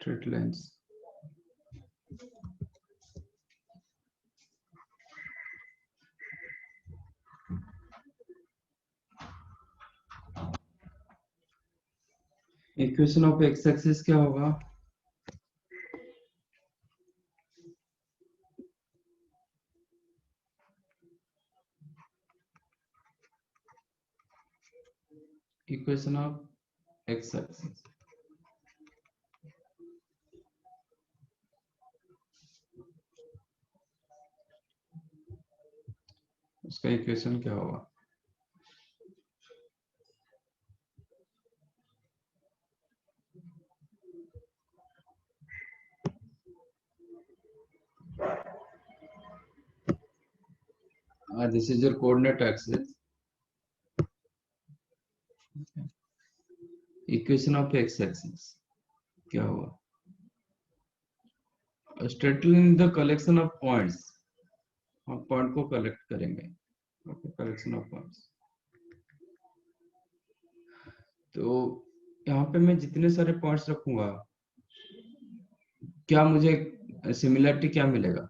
straight lines. Equation of x axis क्या होगा? Equation of x axis उसका equation क्या होगा? This is your coordinate axis. Equation of x axis क्या होगा? Straight line the collection of points. हम point को कलेक्ट करेंगे. Okay, collection of points. तो यहाँ पे मैं जितने सारे पॉइंट्स रखूंगा, क्या मुझे सिमिलरिटी क्या मिलेगा?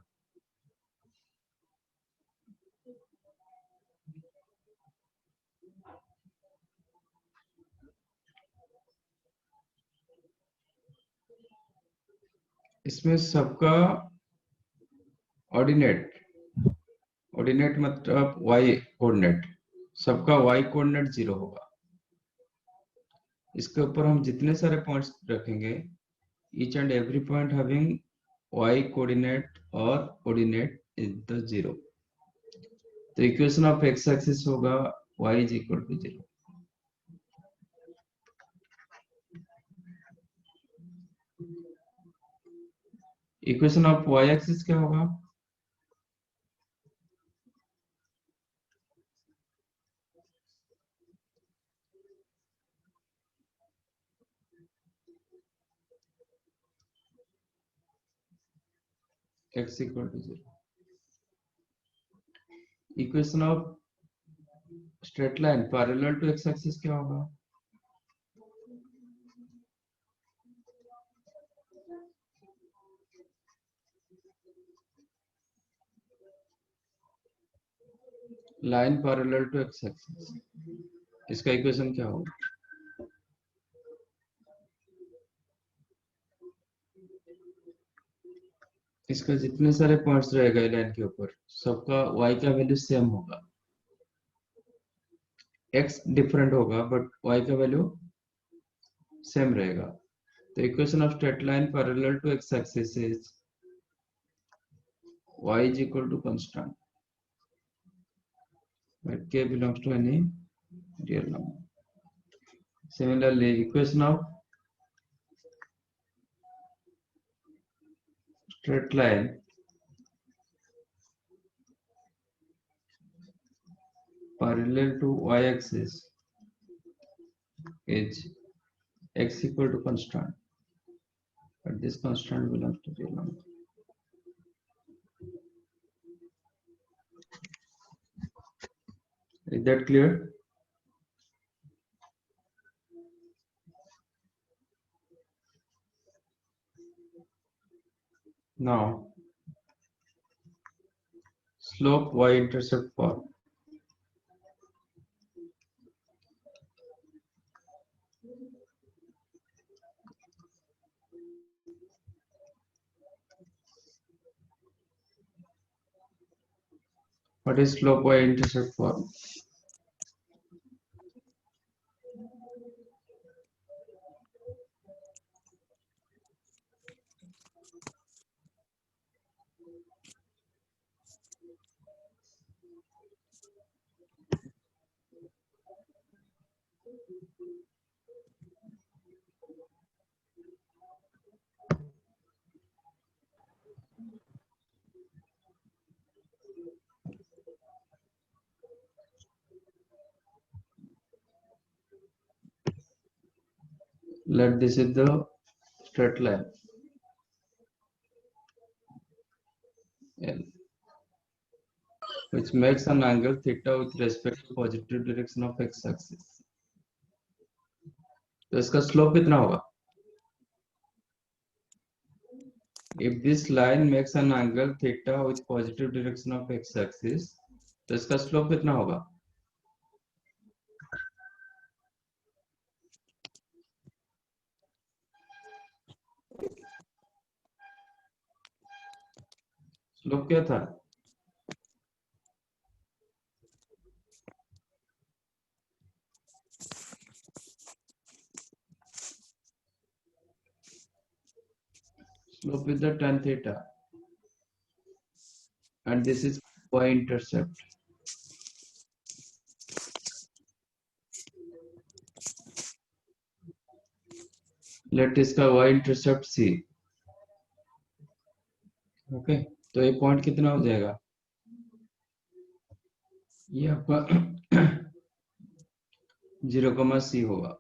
इसमें सबका ऑर्डिनेट मतलब y कोऑर्डिनेट, सबका y कोऑर्डिनेट 0 होगा. इसके ऊपर हम जितने सारे पॉइंट्स रखेंगे, each and every point having y coordinate or coordinate is the 0. तो इक्वेशन ऑफ x एक्सिस होगा y is equal to 0. Equation of y axis क्या होगा? x equal to 0. Equation of straight line parallel to x axis क्या होगा? Line parallel to x axis, इसका equation क्या होगा? इसका जितने सारे पॉइंट्स रहेगा लाइन के ऊपर, सबका y का वैल्यू सेम होगा. x डिफरेंट होगा बट y का वैल्यू सेम रहेगा. तो equation of straight line parallel to x axis is y is equal to constant where k belongs to any real number. Similarly, equation of straight line parallel to y axis is x equal to constant, but this constant belongs to real number. Is that clear? Now, slope y-intercept form. What is slope y-intercept form? Let this is the straight line L, which makes an angle theta with respect to positive direction of x-axis. तो इसका slope कितना होगा? If this line makes an angle theta with positive direction of x-axis, तो इसका slope कितना होगा? Slope क्या था? Slope is the tan theta, and this is y-intercept. Let इसका y-intercept c. ओके, तो ये पॉइंट कितना हो जाएगा? ये आपका 0,c होगा.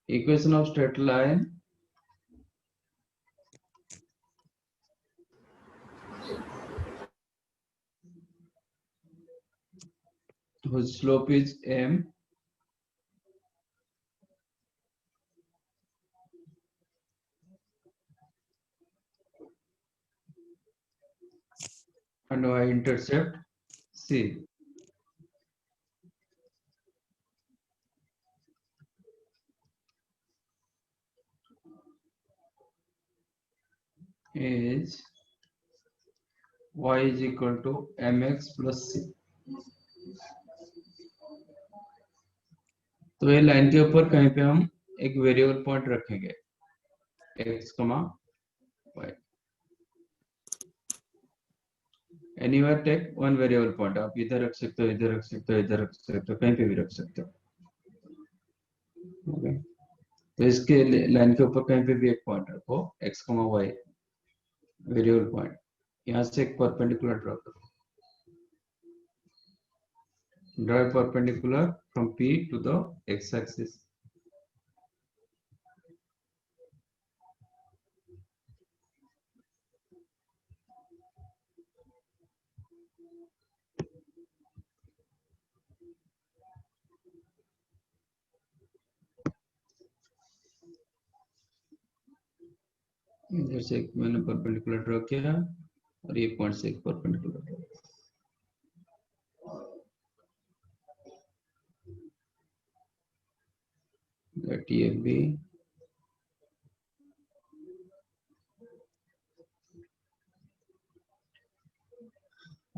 Equation of straight line whose slope is m and y-intercept c is y is equal to mx plus c. तो ये लाइन के ऊपर कहीं पे हम एक वेरिएबल पॉइंट रखेंगे x, y. Anywhere take one variable point. आप इधर रख सकते हो, इधर रख सकते हो, इधर रख सकते हो, कहीं पे भी रख सकते हो. ओके, तो इसके लाइन के ऊपर कहीं पे भी एक पॉइंट रखो x, y वेरिएबल पॉइंट. यहाँ से एक परपेंडिकुलर ड्रॉ करो. Draw a perpendicular from P to the x-axis. इधर से एक मैंने परपेंडिकुलर ड्रॉ किया और ये पॉइंट से एक परपेंडिकुलर ड्रॉ. ये भी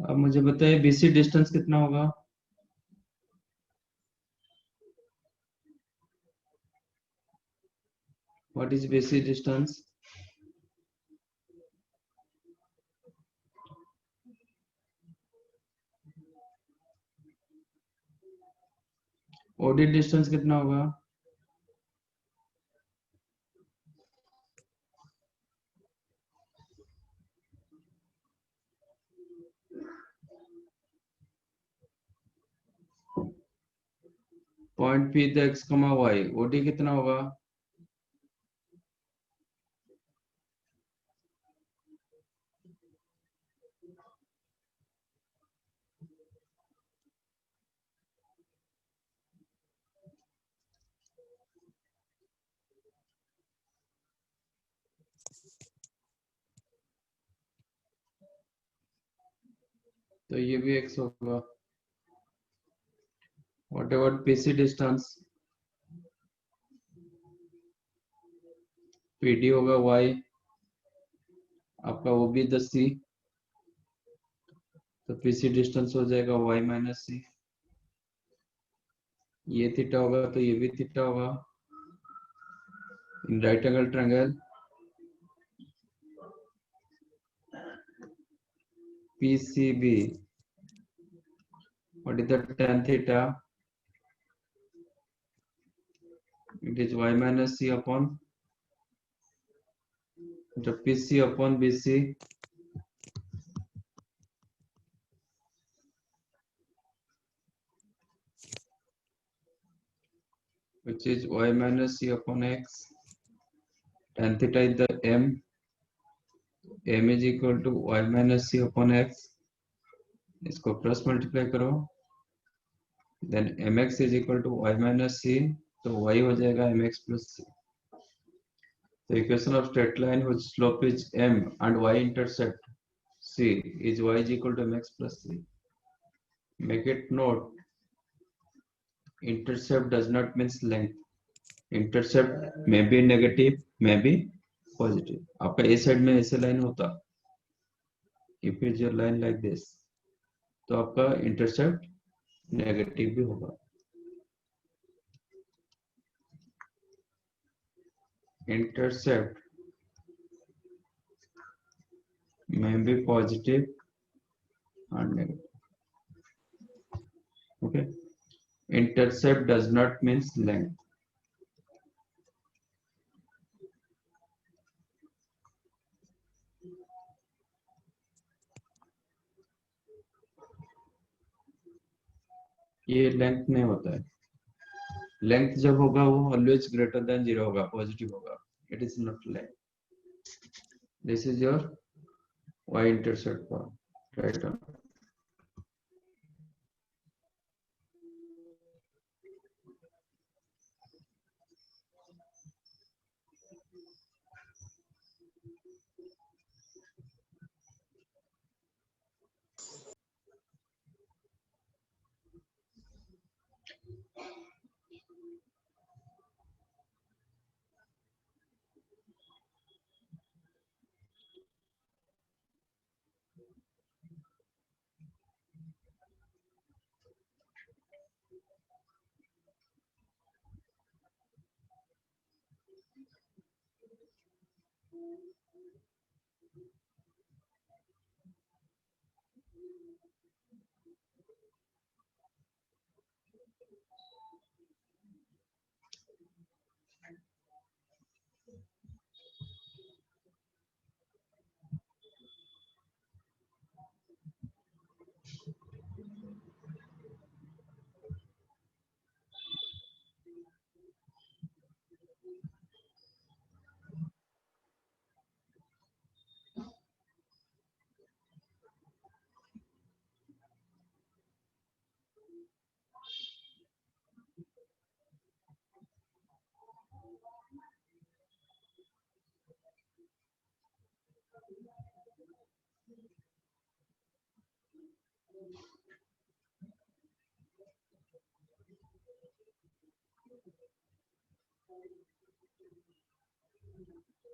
अब मुझे बताइए बीसी डिस्टेंस कितना होगा? What is BC distance? OD distance कितना होगा? Point P the x, y. OD कितना होगा? तो ये भी x होगा. What about PC distance? PD होगा y, आपका वो भी 10c, तो पीसी डिस्टेंस हो जाएगा y माइनस सी. ये थीटा होगा तो ये भी थीटा होगा. In right angle triangle PCB, what is the tan theta? It is y minus c upon the PC upon BC, which is y minus c upon x. Tan theta is the m. M is equal to y minus c upon x. इसको cross multiply करो, then mx is equal to y minus c, तो y हो जाएगा mx plus c. The equation of straight line whose slope is m and y-intercept c is y is equal to mx plus c. Make it note, intercept does not means length. Intercept may be negative, may be positive. आपका ए side में ऐसे line होता, if is your line like this, तो आपका intercept negative भी होगा. Intercept may be positive and negative. Okay. Intercept does not means length. ये length नहीं होता है. लेंथ जब होगा वो ऑलवेज ग्रेटर देन 0 होगा, पॉजिटिव होगा. It is not length. This is your y intercept part, right?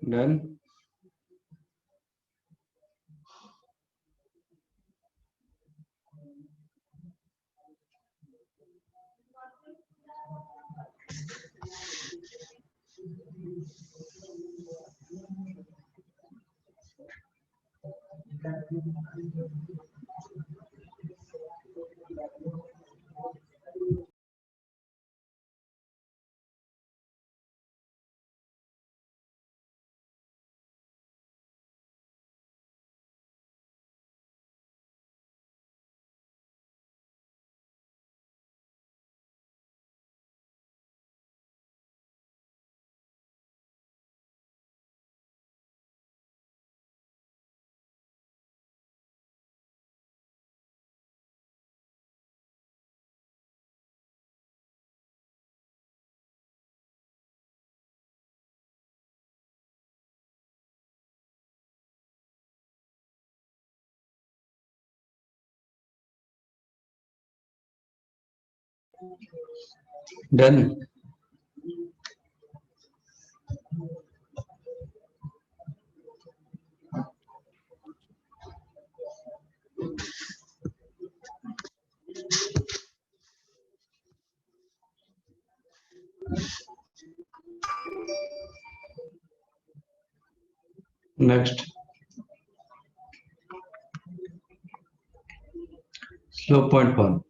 Done. Done. Next, slope point 1.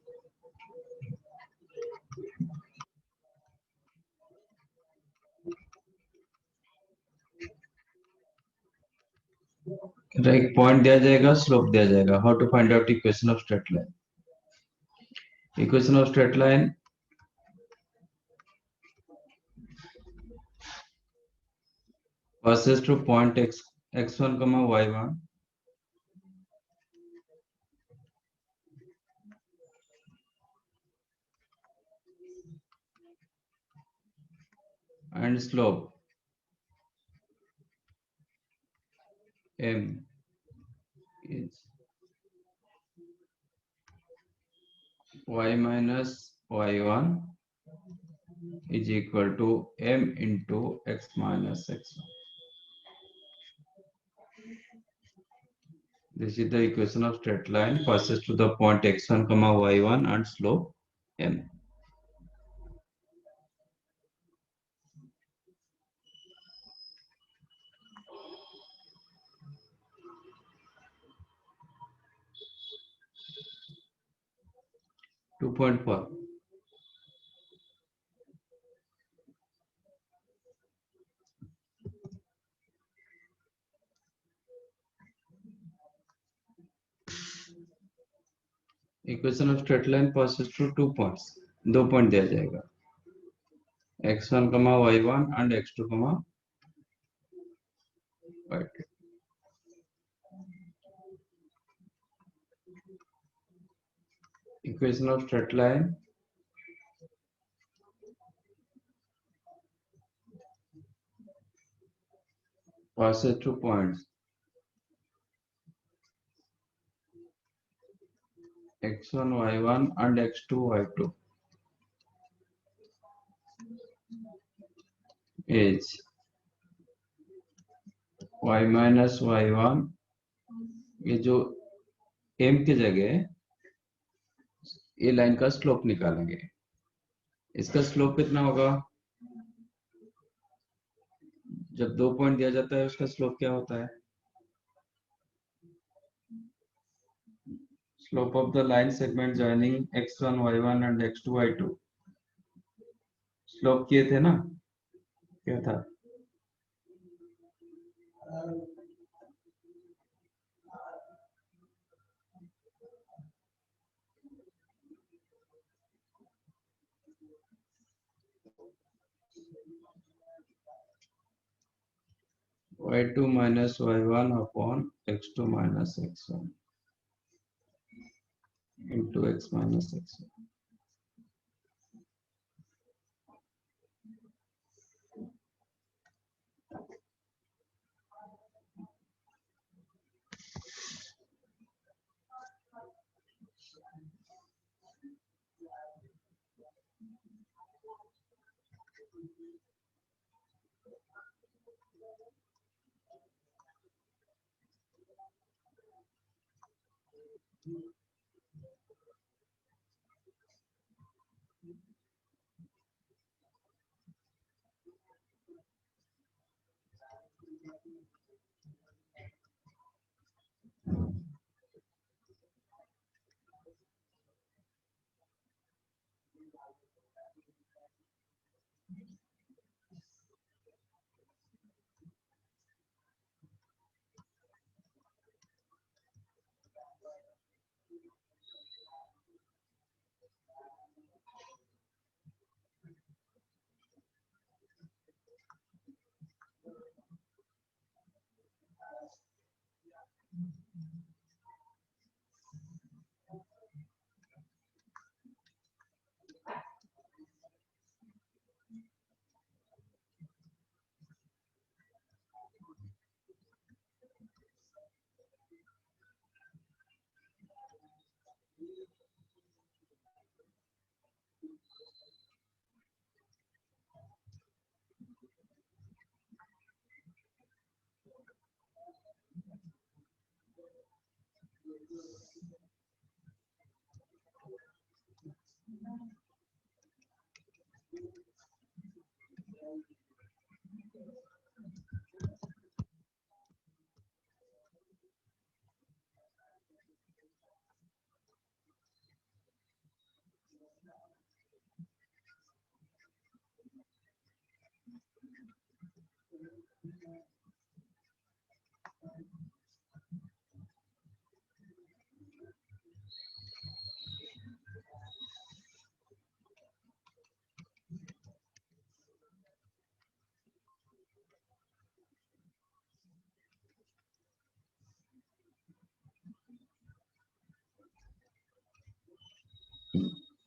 एक पॉइंट दिया जाएगा, स्लोप दिया जाएगा. How to find out equation of straight line? Equation of straight line passes to point x1 comma y1 and slope m is y minus y1 is equal to m into x minus x1. This is the equation of straight line passes to the point x1 comma y1 and slope m. Two point four. Equation of straight line passes through 2 points. 2 point दिया जाएगा x1 comma y1 and x2 comma y2. Equation of straight line passes through points x1 y1 and x2 y2 is y minus y1. ये जो m की जगह ये line का slope निकालेंगे. इसका स्लोप कितना होगा? जब 2 पॉइंट दिया जाता है उसका स्लोप क्या होता है? Slope of the line segment joining x1 y1 and x2 y2. Slope किए थे ना, क्या था? y2 minus y1 upon x2 minus x1 into x minus x1.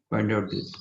Find out this.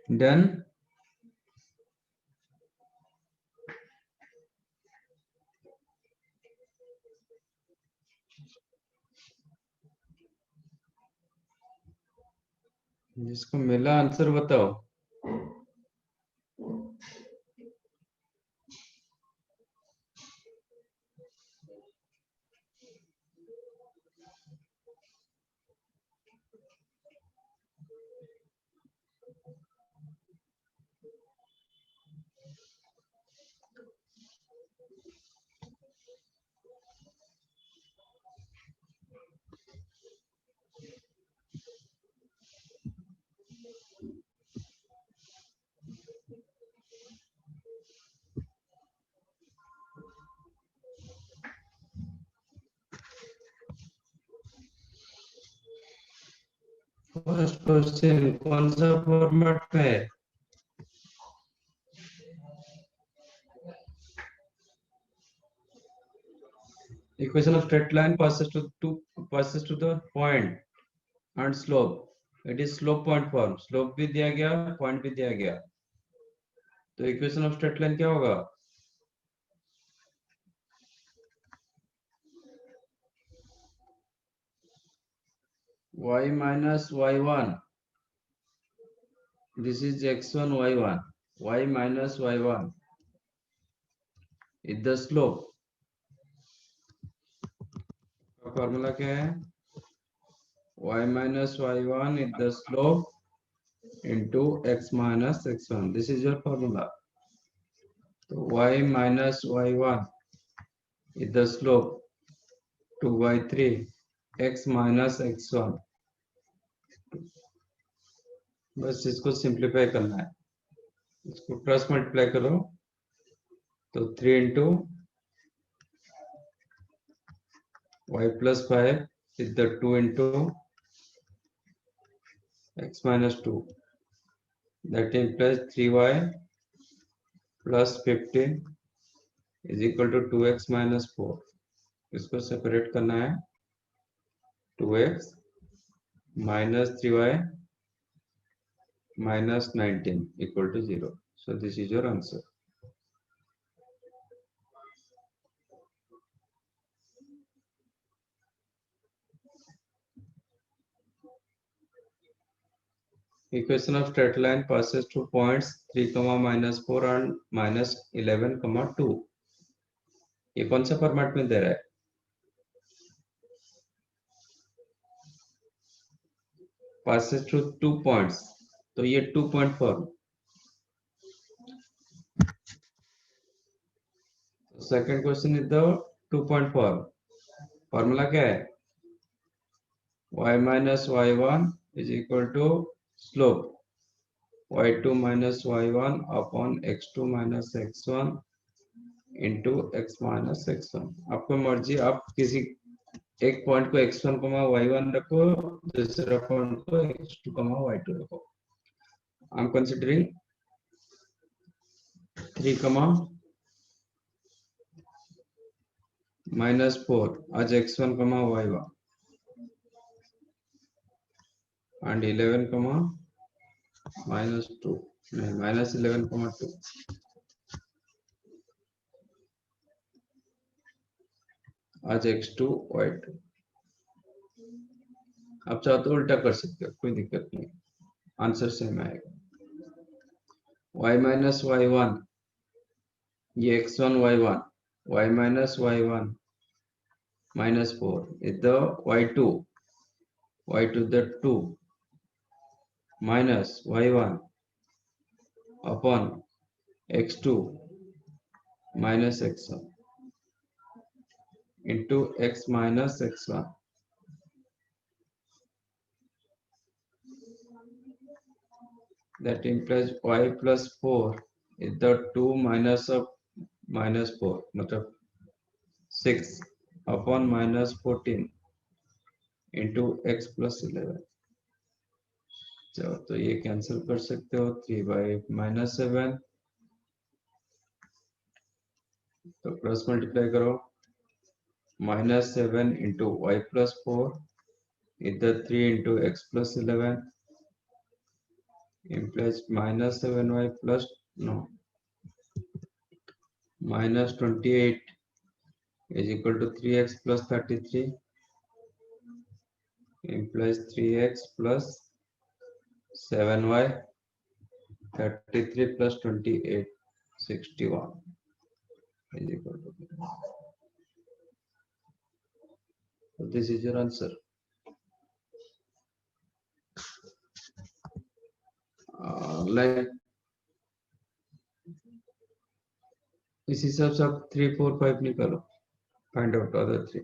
Done. जिसको मिला आंसर बताओ। फर्स्ट क्वेश्चन कौन सा फॉर्मेट में है? Equation of straight line passes to the point and slope. It is slope point form. Slope भी दिया गया, point भी दिया गया. तो equation of straight line क्या होगा? Y minus y1. This is x1 y1. Y minus y1 is the slope. Formula क्या है? Y minus y1 is the slope into x minus x1. This is your formula. So y minus y1 is the slope to y3 x minus x1. बस इसको simplify करना है. इसको cross multiply करो तो 3 into y plus 5 is the 2 into x minus 2. That implies 3y plus 15 is equal to 2x minus 4. इसको separate करना है. 2x minus 3y minus 19 equal to 0. So this is your answer. Equation of straight line passes through points 3, minus 4 and minus 11, 2. ये कौन सा format में दे रहा है? Passes through 2 points. तो ये 2 point form. Second question is the 2 point form. Formula क्या है? Y minus y1 is equal to slope y2 minus y1 upon x2 minus x1 into x minus x1. आपको मर्जी, आप किसी एक पॉइंट को x1, y1 रखो, दूसरा पॉइंट को x2, y2 रखो. I'm considering 3, minus 4 as x1, y1 and 11, minus 2, minus 11, 2 आज x2 y2. आप चाहो तो उल्टा कर सकते हो, कोई दिक्कत नहीं, आंसर सेम आएगा. y minus y1 ये x1 y1, y minus y1 minus 4 is the y2 the 2 minus y1 upon x2 minus x1 into x minus x1. That implies y plus 4 is the 2 minus of minus 4, मतलब 6 upon minus 14 into x plus 11. चलो तो ये cancel कर सकते हो. 3 by minus 7. तो cross multiply करो. minus 7 into y plus 4 is the 3 into x plus 11 implies minus 7y plus no minus 28 is equal to 3x plus 33 implies 3x plus 7y 33 plus 28 61 is equal to so this is your answer. Like इस हिसाब से आप 3 4 5 निकालो find out other 3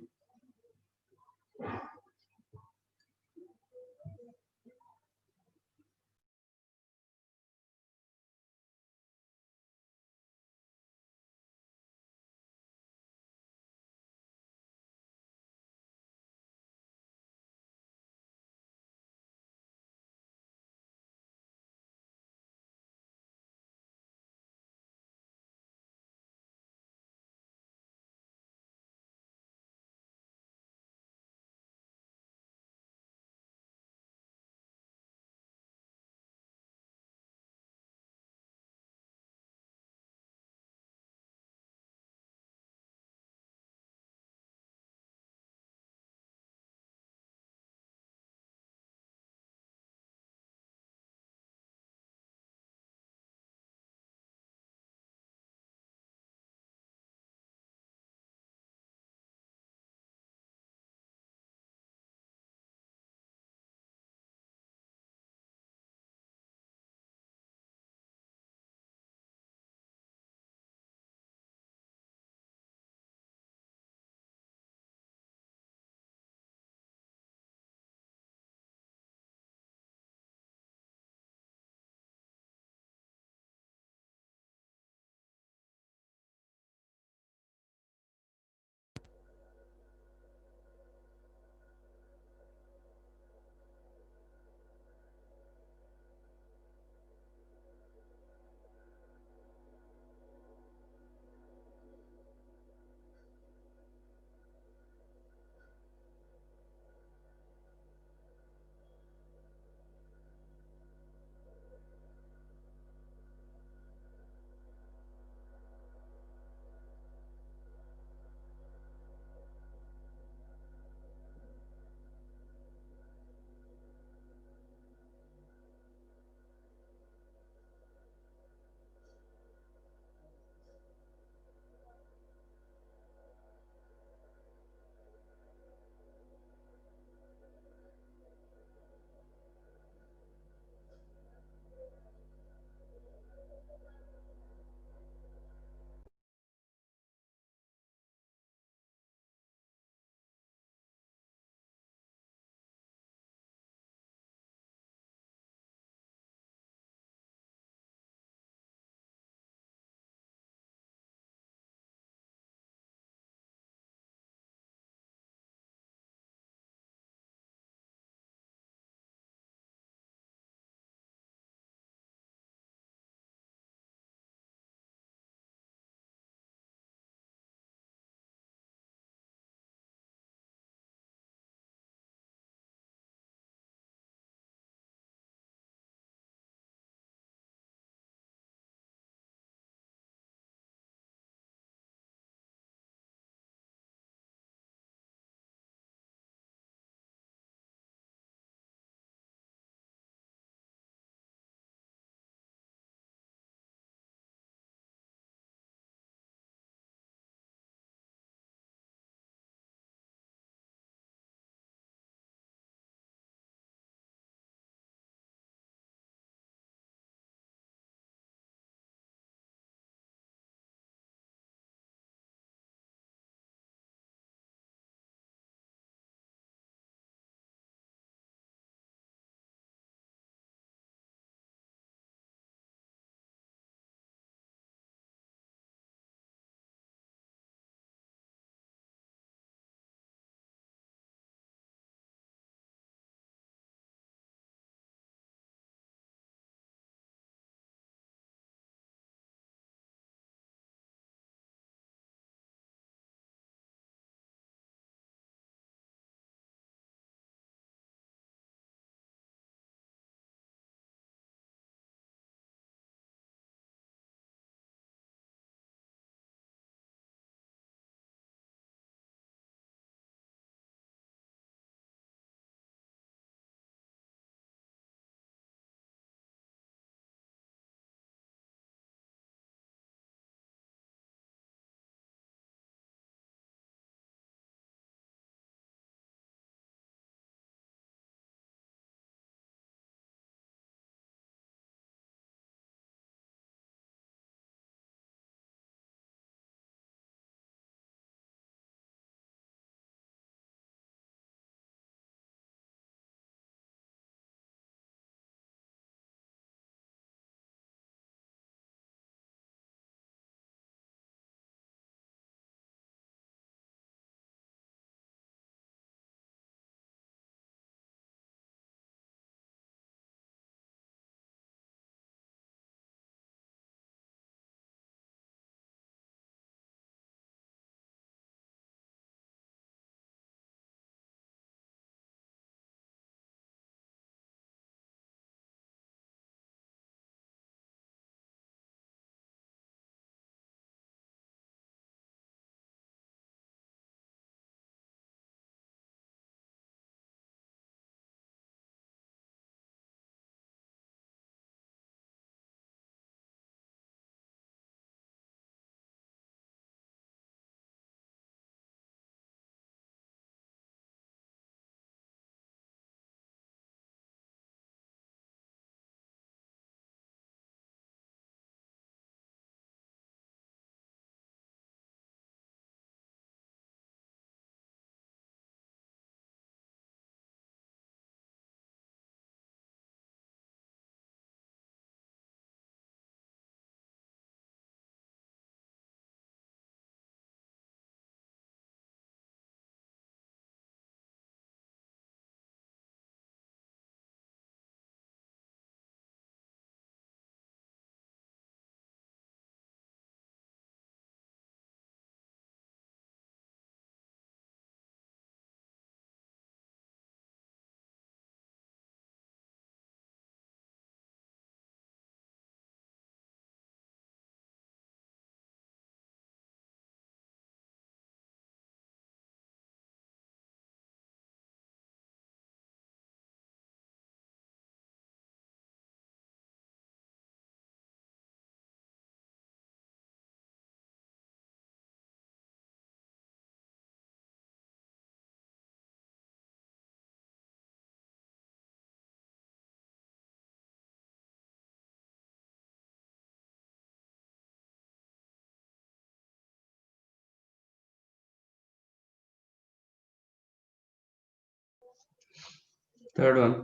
Third one,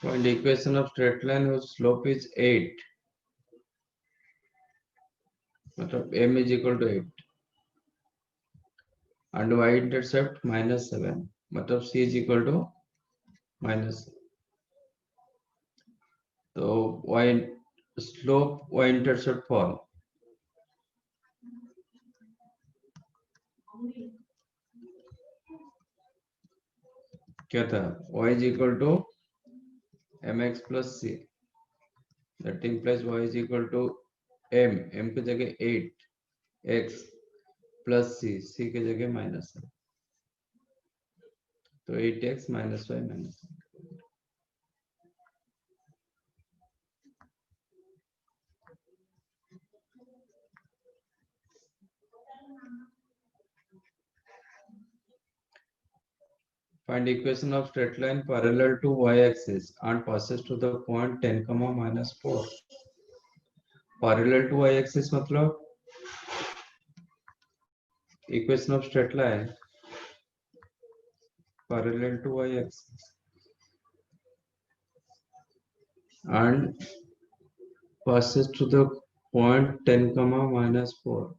find the equation of straight line whose slope is 8. मतलब m is equal to 8 and y intercept -7. मतलब c is equal to minus. तो y slope y intercept fall. क्या था? y is equal to mx plus c. That implies y is equal to m की जगह 8 x plus c की जगह minus है. तो 8x minus y minus. Find equation of straight line parallel to y-axis and passes to the point 10, -4. Parallel to y-axis मतलब equation of straight line parallel to y-axis and passes to the point 10, -4.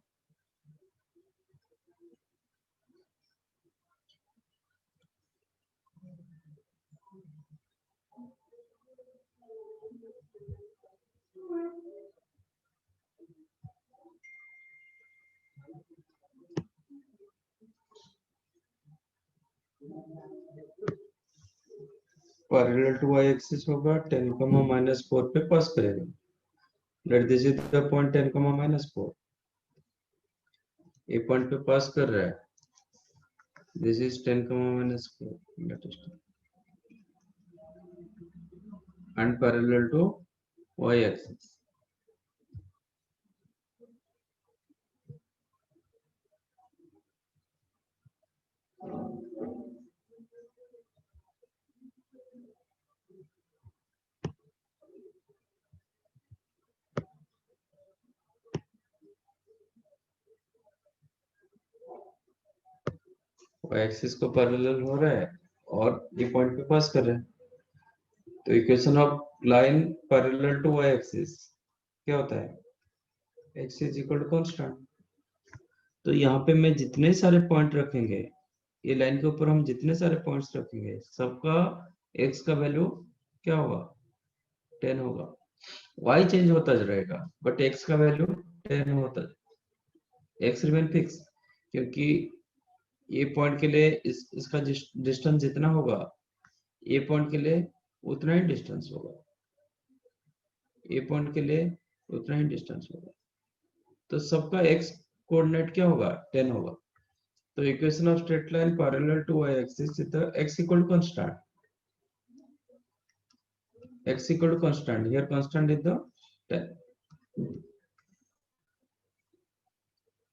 Parallel to y-axis होगा 10, -4 पे पास करेगा. Let this is the point 10, -4. ये point पे पास कर रहा है. This is 10, -4. Let us start. And parallel to y-axis. y-axis को parallel हो रहा है और ये पॉइंट पे पास कर रहा है. तो equation of line parallel to y-axis क्या होता है? x is equal to constant. तो यहाँ पे मैं जितने सारे पॉइंट रखेंगे, ये लाइन के ऊपर हम जितने सारे पॉइंट्स रखेंगे, सबका x का वैल्यू क्या होगा? 10 होगा. y चेंज होता रहेगा बट x का वैल्यू 10 होता है. x रिमेन फिक्स क्योंकि ये पॉइंट के लिए इसका डिस्टेंस जितना होगा, ये पॉइंट के लिए उतना ही डिस्टेंस होगा. ये पॉइंट के लिए उतना ही डिस्टेंस होगा. तो सबका x कोऑर्डिनेट क्या होगा? 10 होगा. तो equation of straight line parallel to y axis is the x equal to constant. x equal to constant. Here constant is the 10.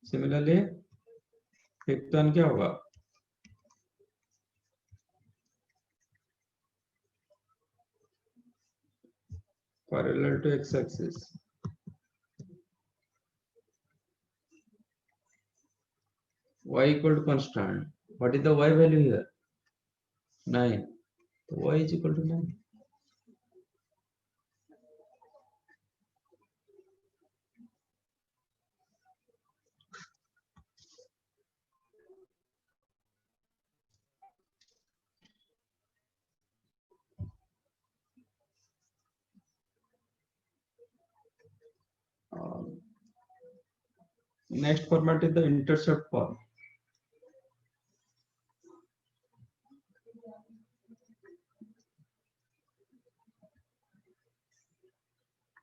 Similarly, fifth one क्या होगा? Parallel to x-axis. Y equal to constant. What is the y value here? 9. So y is equal to 9. Next format is the intercept form.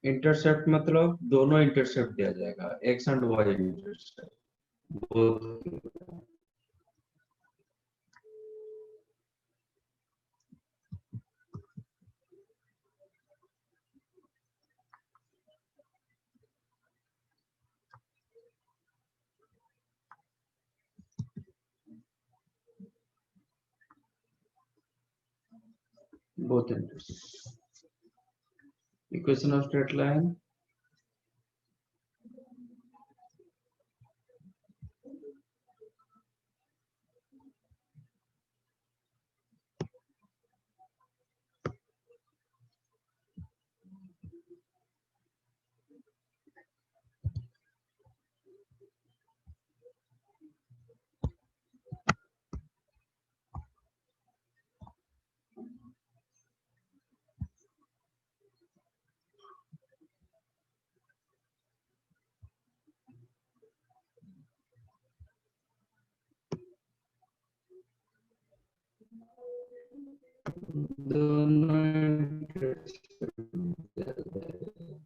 Intercept मतलब दोनों intercept दिया जाएगा, x and y intercept both. Both intercept. Equation of straight line. दोनों intercept दिया जाएगा।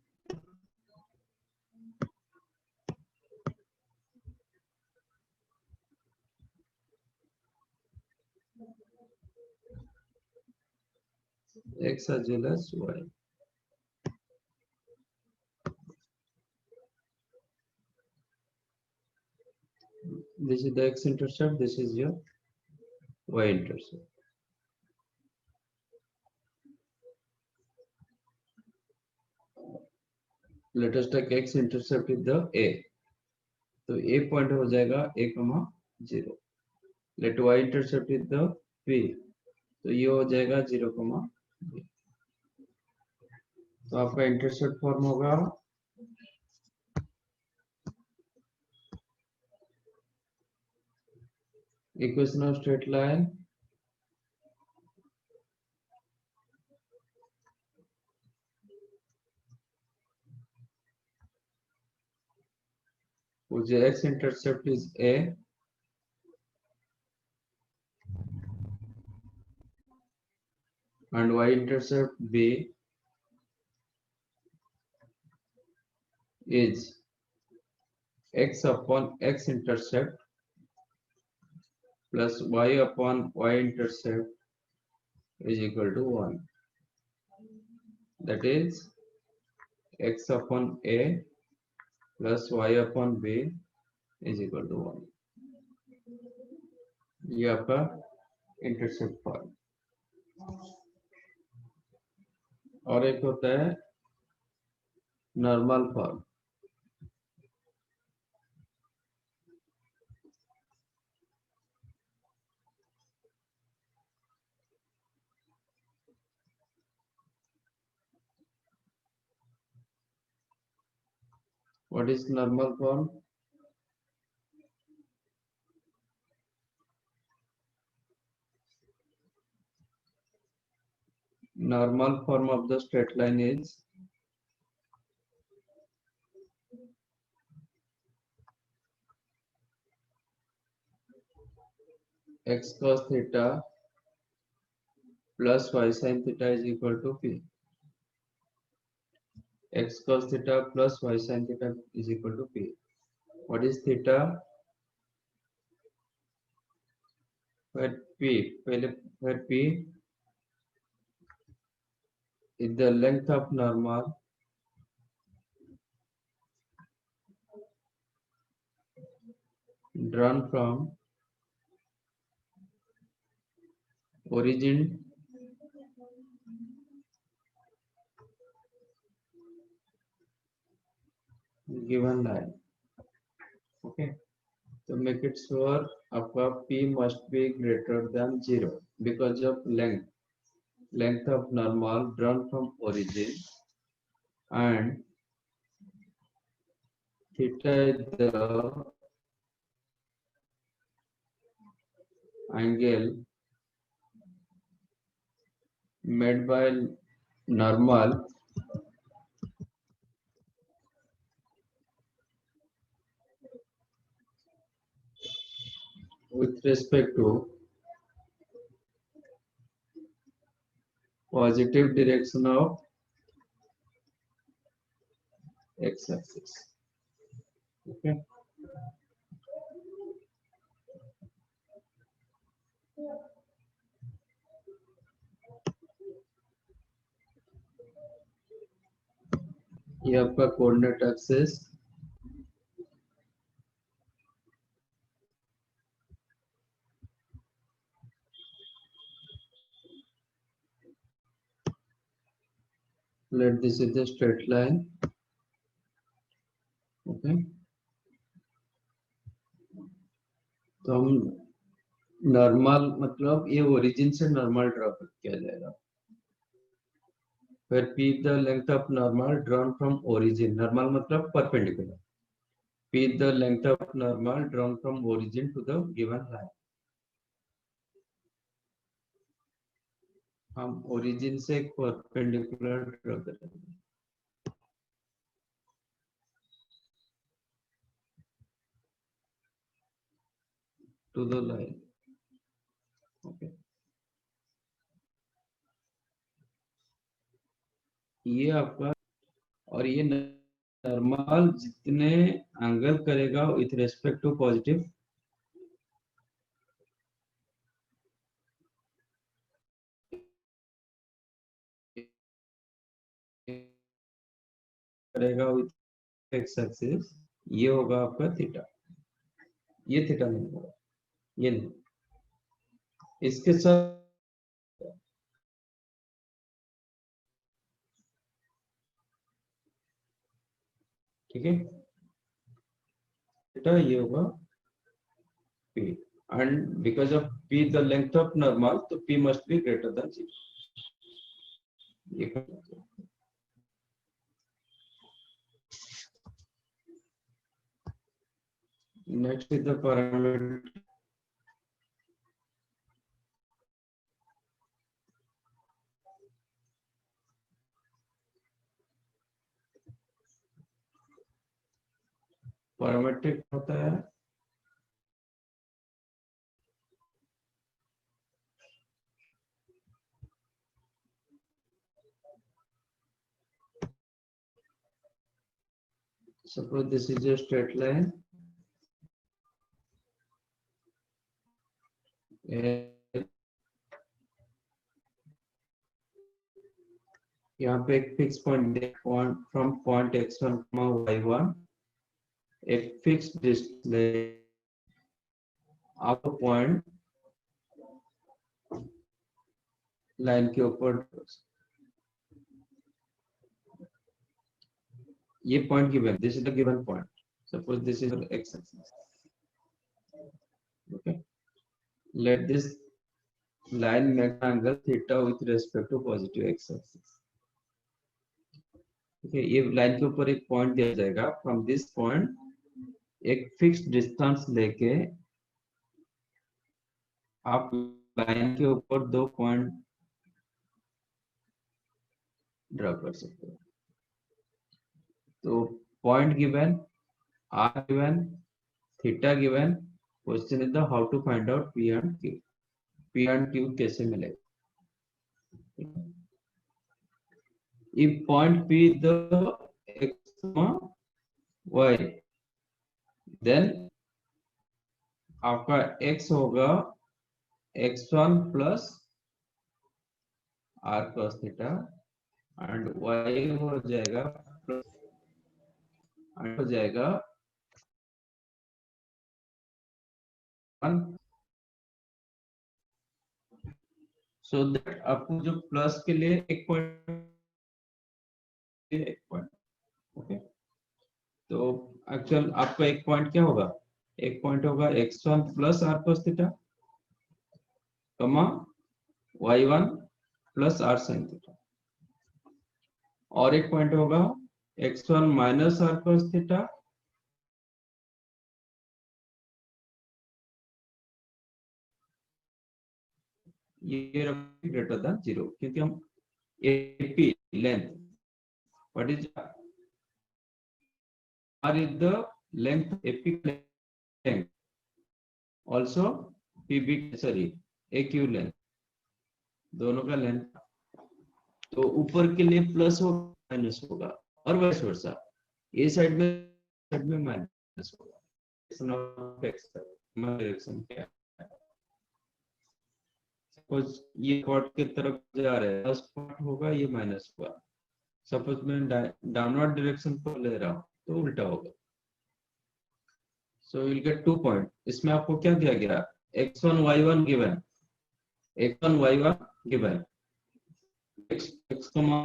x as well as y. This is the x-intercept, this is your y-intercept. Let us take x-intercept with the a. तो a point हो जाएगा a, 0. Let y-intercept with the b. तो ये हो जाएगा 0, b. तो आपका इंटरसेप्ट फॉर्म होगा equation of straight line whose x intercept is a and y intercept b is x upon x intercept plus y upon y intercept is equal to 1. That is x upon a plus y upon b is equal to 1. ये आपका intercept form. और एक होता है normal form. What is normal form? Normal form of the straight line is x cos theta plus y sin theta is equal to p. X cos theta plus y sin theta is equal to p. What is theta? Where p, where p is the length of normal drawn from origin given line. Okay, to make it sure आपका p must be greater than 0 because of length of normal drawn from origin, and theta is the angle made by normal with respect to positive direction of x-axis. Okay. ये आपका coordinate axis let this is the straight line. Okay, तो हम normal मतलब ये origin से normal draw किया जाएगा। Where p the length of normal drawn from origin, normal मतलब perpendicular, p the length of normal drawn from origin to the given line. हम origin से एक परपेंडिकुलर ड्रॉ करेंगे to the line. Okay, ये आपका, और ये नॉर्मल जितने एंगल करेगा विथ रेस्पेक्ट टू पॉजिटिव करेगा विथ एक्स एक्सिस, ये होगा आपका थीटा। ये थीटा नहीं होगा, ये नहीं। इसके साथ ठीक है, थीटा ये होगा p, and because of p the length of normal, तो p must be greater than 0। ये next is the parameter, parametric होता है suppose this is a straight line, यहाँ पे एक fix point from point x1 y1, एक fix display आपको point line के ऊपर, ये point given, this is the given point, suppose this is x axis, okay, let this line make angle theta with respect to positive x axis। ठीक है, ये line के ऊपर एक पॉइंट दिया जाएगा, फ्रॉम दिस पॉइंट एक फिक्स्ड डिस्टेंस लेके आप लाइन के ऊपर दो पॉइंट ड्रा कर सकते हो। तो point given, R given, theta given, question is the how to find out P and Q. P and Q कैसे मिलेगा? if point p is the x, y, then आपका x होगा x1 plus r cos theta, and y हो जाएगा plus हो जाएगा 1। So that आपको जो प्लस के लिए एक पॉइंट, ओके, तो एक्चुअल आपका एक पॉइंट क्या होगा? एक पॉइंट होगा x1 plus r cos theta, कमा y1 plus r sin theta, और एक पॉइंट होगा x1 minus r cos theta, ये ग्रेटर देन 0, क्योंकि हम AP length, what is r is the length, AP length, also PB, sorry AQ length, दोनों का length, तो ऊपर के लिए प्लस होगा माइनस होगा, और वाइस वर्सा, ये साइड में माइनस होगा। डायरेक्शन क्या है? सपोज ये पॉट की तरफ जा रहे हैं, प्लस पॉट होगा, ये माइनस होगा। सपोज मैं डाउनवर्ड डायरेक्शन पर ले रहा हूँ तो उल्टा होगा। So will get 2 point. इसमें आपको क्या दिया गया? x1 y1 given, x1 y1 given, x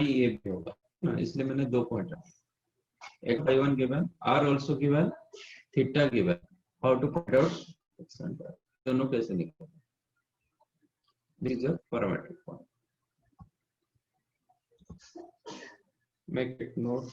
ये भी होगा ना, इसलिए मैंने 2 पॉइंट रखा। x y1 given, r also given, theta given, how to find out x and y, दोनों कैसे निकलेगा? This is a parametric point. make it note।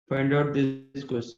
Find out this question.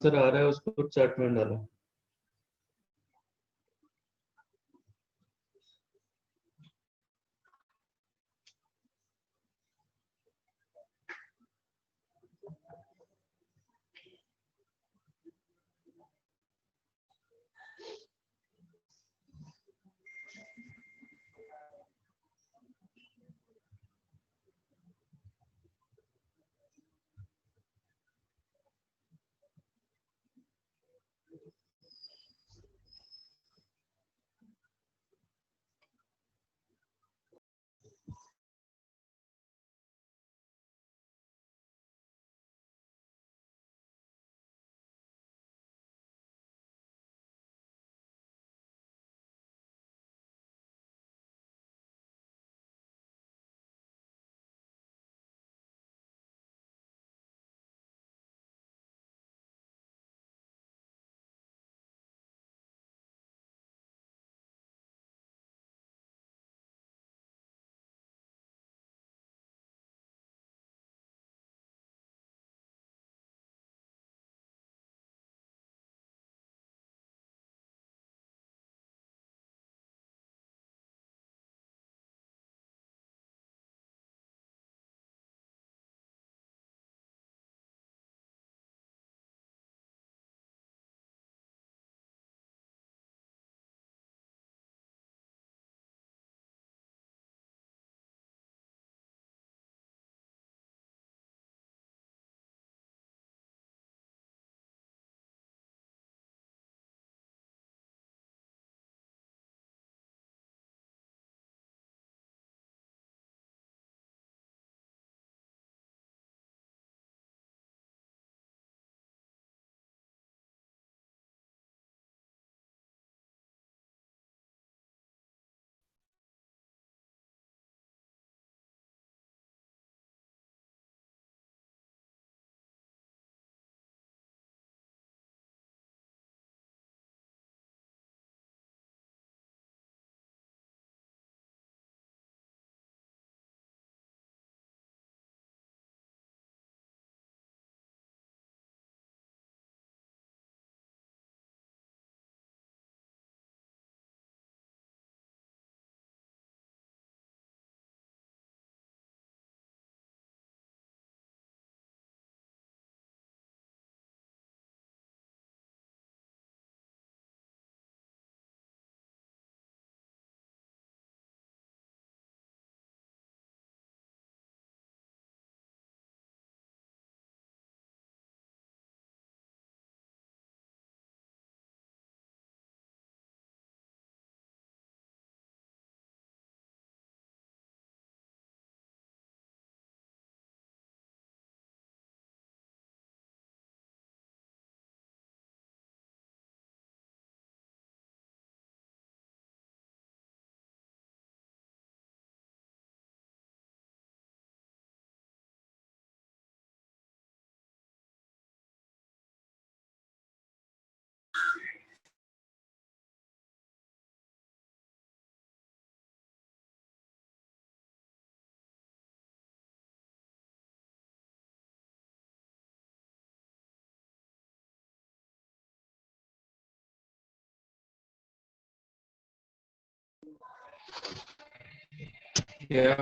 Answer आ रहा है उसको चैट में डालो। क्या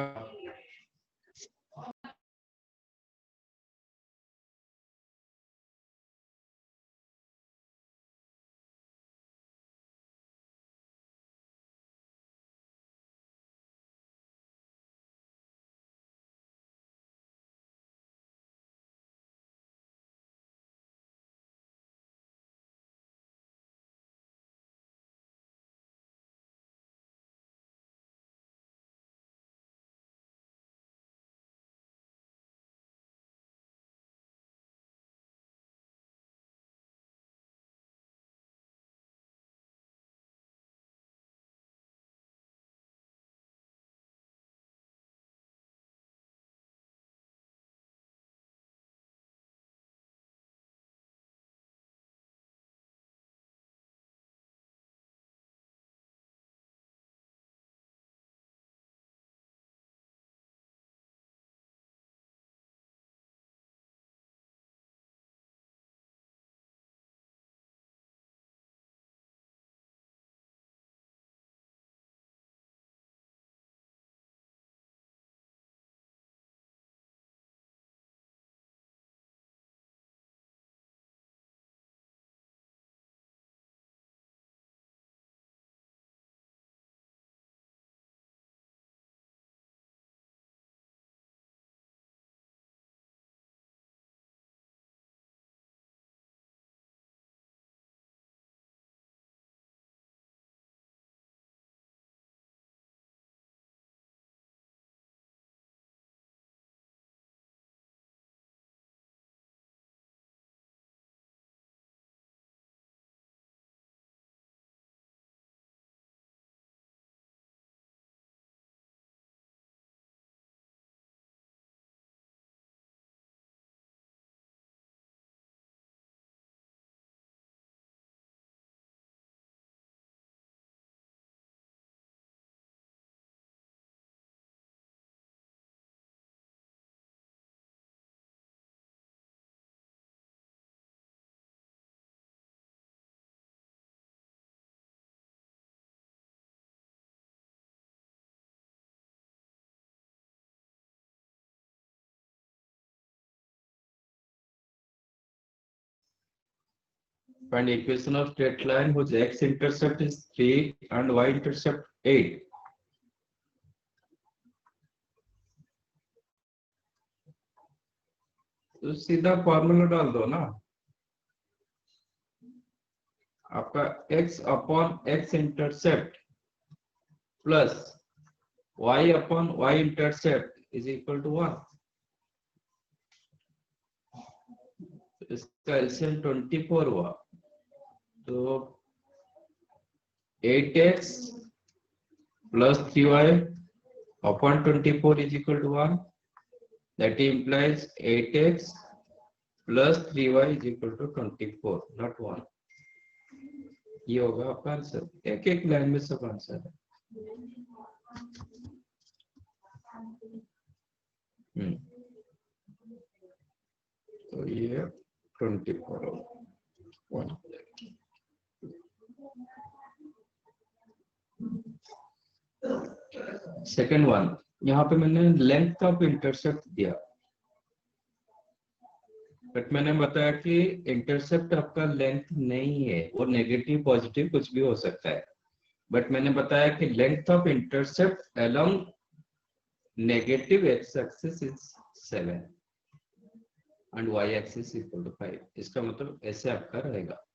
Find equation of straight line whose x-intercept is 3 and y-intercept 8. तो सीधा फॉर्मूला डाल दो ना, आपका x upon x intercept plus y upon y intercept is equal to 1। इसका एलसीएम 24 हुआ, तो 8x plus 3y upon 24 is equal to 1. That implies 8x plus 3y is equal to 24, not 1. ये होगा आपका आंसर। एक एक लाइन में सब आंसर है। तो ये 24 होगा। सेकेंड वन, यहाँ पे मैंने लेंथ ऑफ इंटरसेप्ट दिया, बट मैंने बताया कि इंटरसेप्ट आपका लेंथ नहीं है, वो नेगेटिव पॉजिटिव कुछ भी हो सकता है, बट मैंने बताया कि length of intercept along negative X axis is 7 and Y axis equal to 5। इसका मतलब ऐसे आपका रहेगा,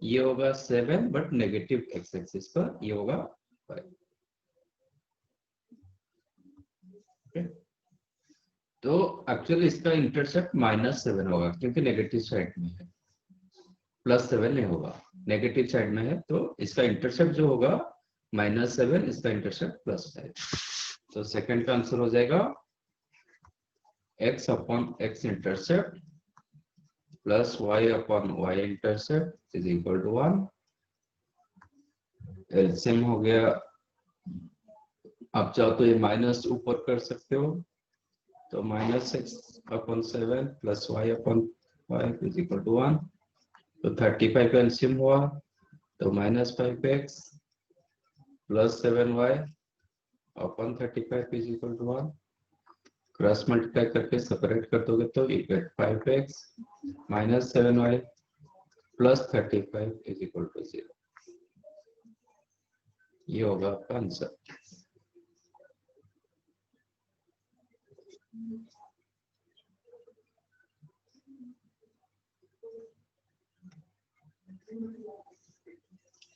ये होगा 7 बट नेगेटिव एक्स एक्सिस पर, ये होगा 5। तो एक्चुअली इसका इंटरसेप्ट -7 होगा क्योंकि नेगेटिव साइड में है, +7 नहीं होगा, नेगेटिव साइड में है, तो इसका इंटरसेप्ट जो होगा -7, इसका इंटरसेप्ट +5। तो सेकंड का आंसर हो जाएगा x upon x intercept plus y upon y intercept is equal to 1। LCM हो गया, आप चाहो तो ये माइनस ऊपर कर सकते हो, तो -6 upon 7 plus y upon 5 is equal to 1। तो 35 का एलसीएम हुआ, तो -5x plus 7y upon 35 is equal to 1। Cross multiply करके सेपरेट कर दोगे तो you get 5x minus 7y plus 35 is equal to 0। ये होगा आपका answer.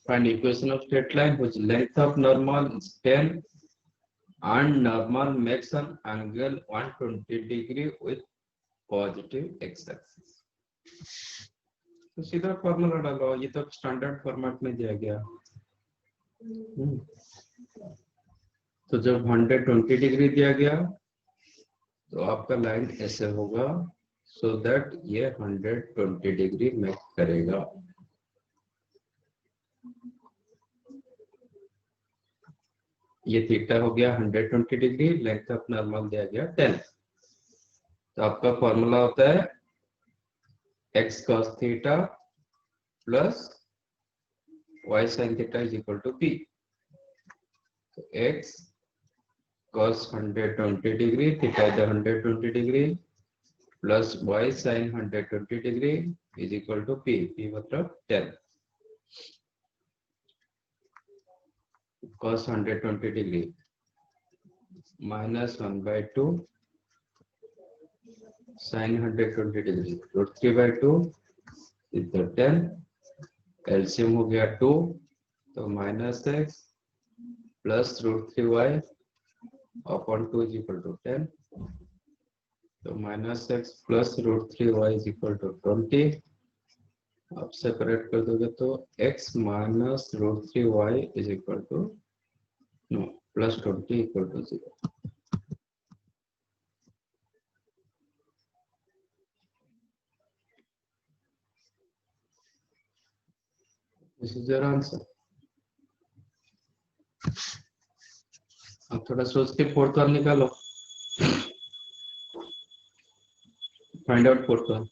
Find equation of straight line whose length of normal is 10 and normal makes an angle 120 degree with positive x-axis। तो सीधा formula डालो, ये तो स्टैंडर्ड फॉर्मेट में दिया गया। तो जब 120 डिग्री दिया गया तो आपका लाइन ऐसे होगा, सो दैट ये 120 डिग्री मेक करेगा। ये थीटा हो गया 120 डिग्री, लेंथ ऑफ नॉर्मल दिया गया 10। तो आपका फॉर्मूला होता है x cos theta plus y sin theta is equal to p। तो x cos 120 degree, theta is 120 degree plus y sin 120 degree is equal to p। p मतलब 10 cos 120 degree -1/2 sin 120 degree √3/2 is 10। LCM हो गया 2, तो -x plus √3y अपॉन 2 is equal to 10। तो -x plus √3y is equal to 20। आप separate कर दोगे तो x minus √3y is equal to no plus 20 equal to 0। This is your answer. अब थोड़ा सोच के फोर्थ वन निकालो, फाइंड आउट फोर्थ वन।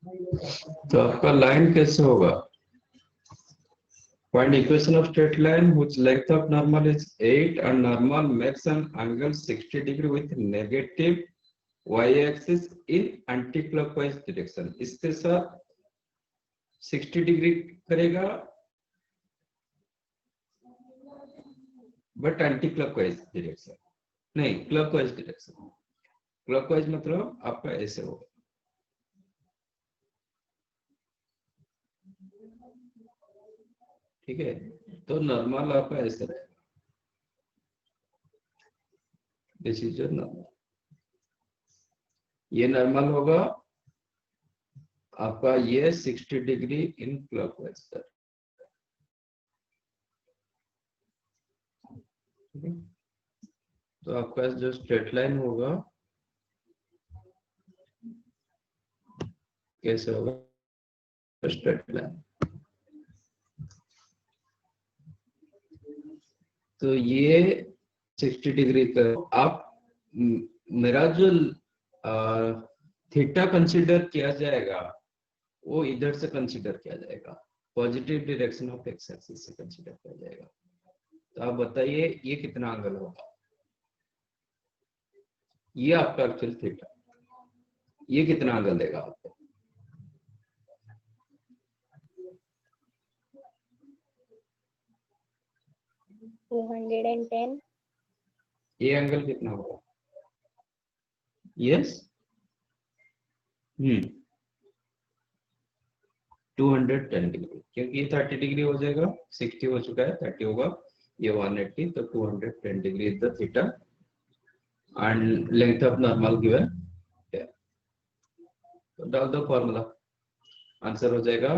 तो आपका लाइन कैसे होगा? Find equation of straight line whose length of normal is 8 and normal makes an angle 60 degree with negative y-axis in anti-clockwise direction. इसके साथ 60 डिग्री करेगा बट एंटी क्लॉकवाइज डायरेक्शन, नहीं clockwise direction. Clockwise मतलब आपका ऐसे होगा, ठीक है। तो नॉर्मल आपका ऐसे रहेगा, दिस इज योर नॉर्मल। ये नॉर्मल होगा आपका, ये 60 डिग्री इन क्लॉकवाइज सर। तो आपका जो स्ट्रेट लाइन होगा कैसे होगा? स्ट्रेट लाइन, तो ये 60 डिग्री का आप मेरा जो थीटा कंसीडर किया जाएगा वो इधर से कंसीडर किया जाएगा, positive direction of x axis से कंसीडर किया जाएगा। तो आप बताइए ये कितना एंगल होगा? ये आपका एक्चुअल थीटा, ये कितना एंगल देगा आपको? ये एंगल कितना होगा? यस 210 डिग्री, क्योंकि ये 30 डिग्री हो जाएगा, 60 हो चुका है, 30 होगा, ये 180, तो 210 degree is the theta and length of normal given. तो डाल दो फॉर्मूला, आंसर हो जाएगा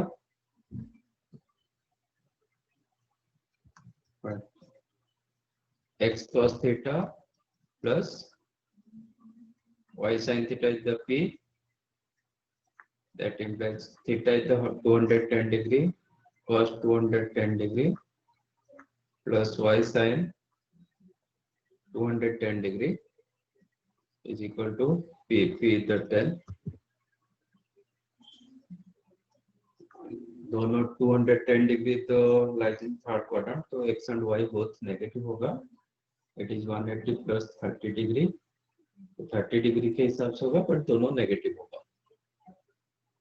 x cos theta plus y sin theta is the p, that implies theta is the 210 degree, cos 210 degree plus y sin 210 degree is equal to p. P is the 10, दोनों 210 degree तो lies in third quadrant, तो x and y both negative होगा। It is 180 plus 30 degree, तो 30 degree के हिसाब से होगा पर दोनों नेगेटिव होगा।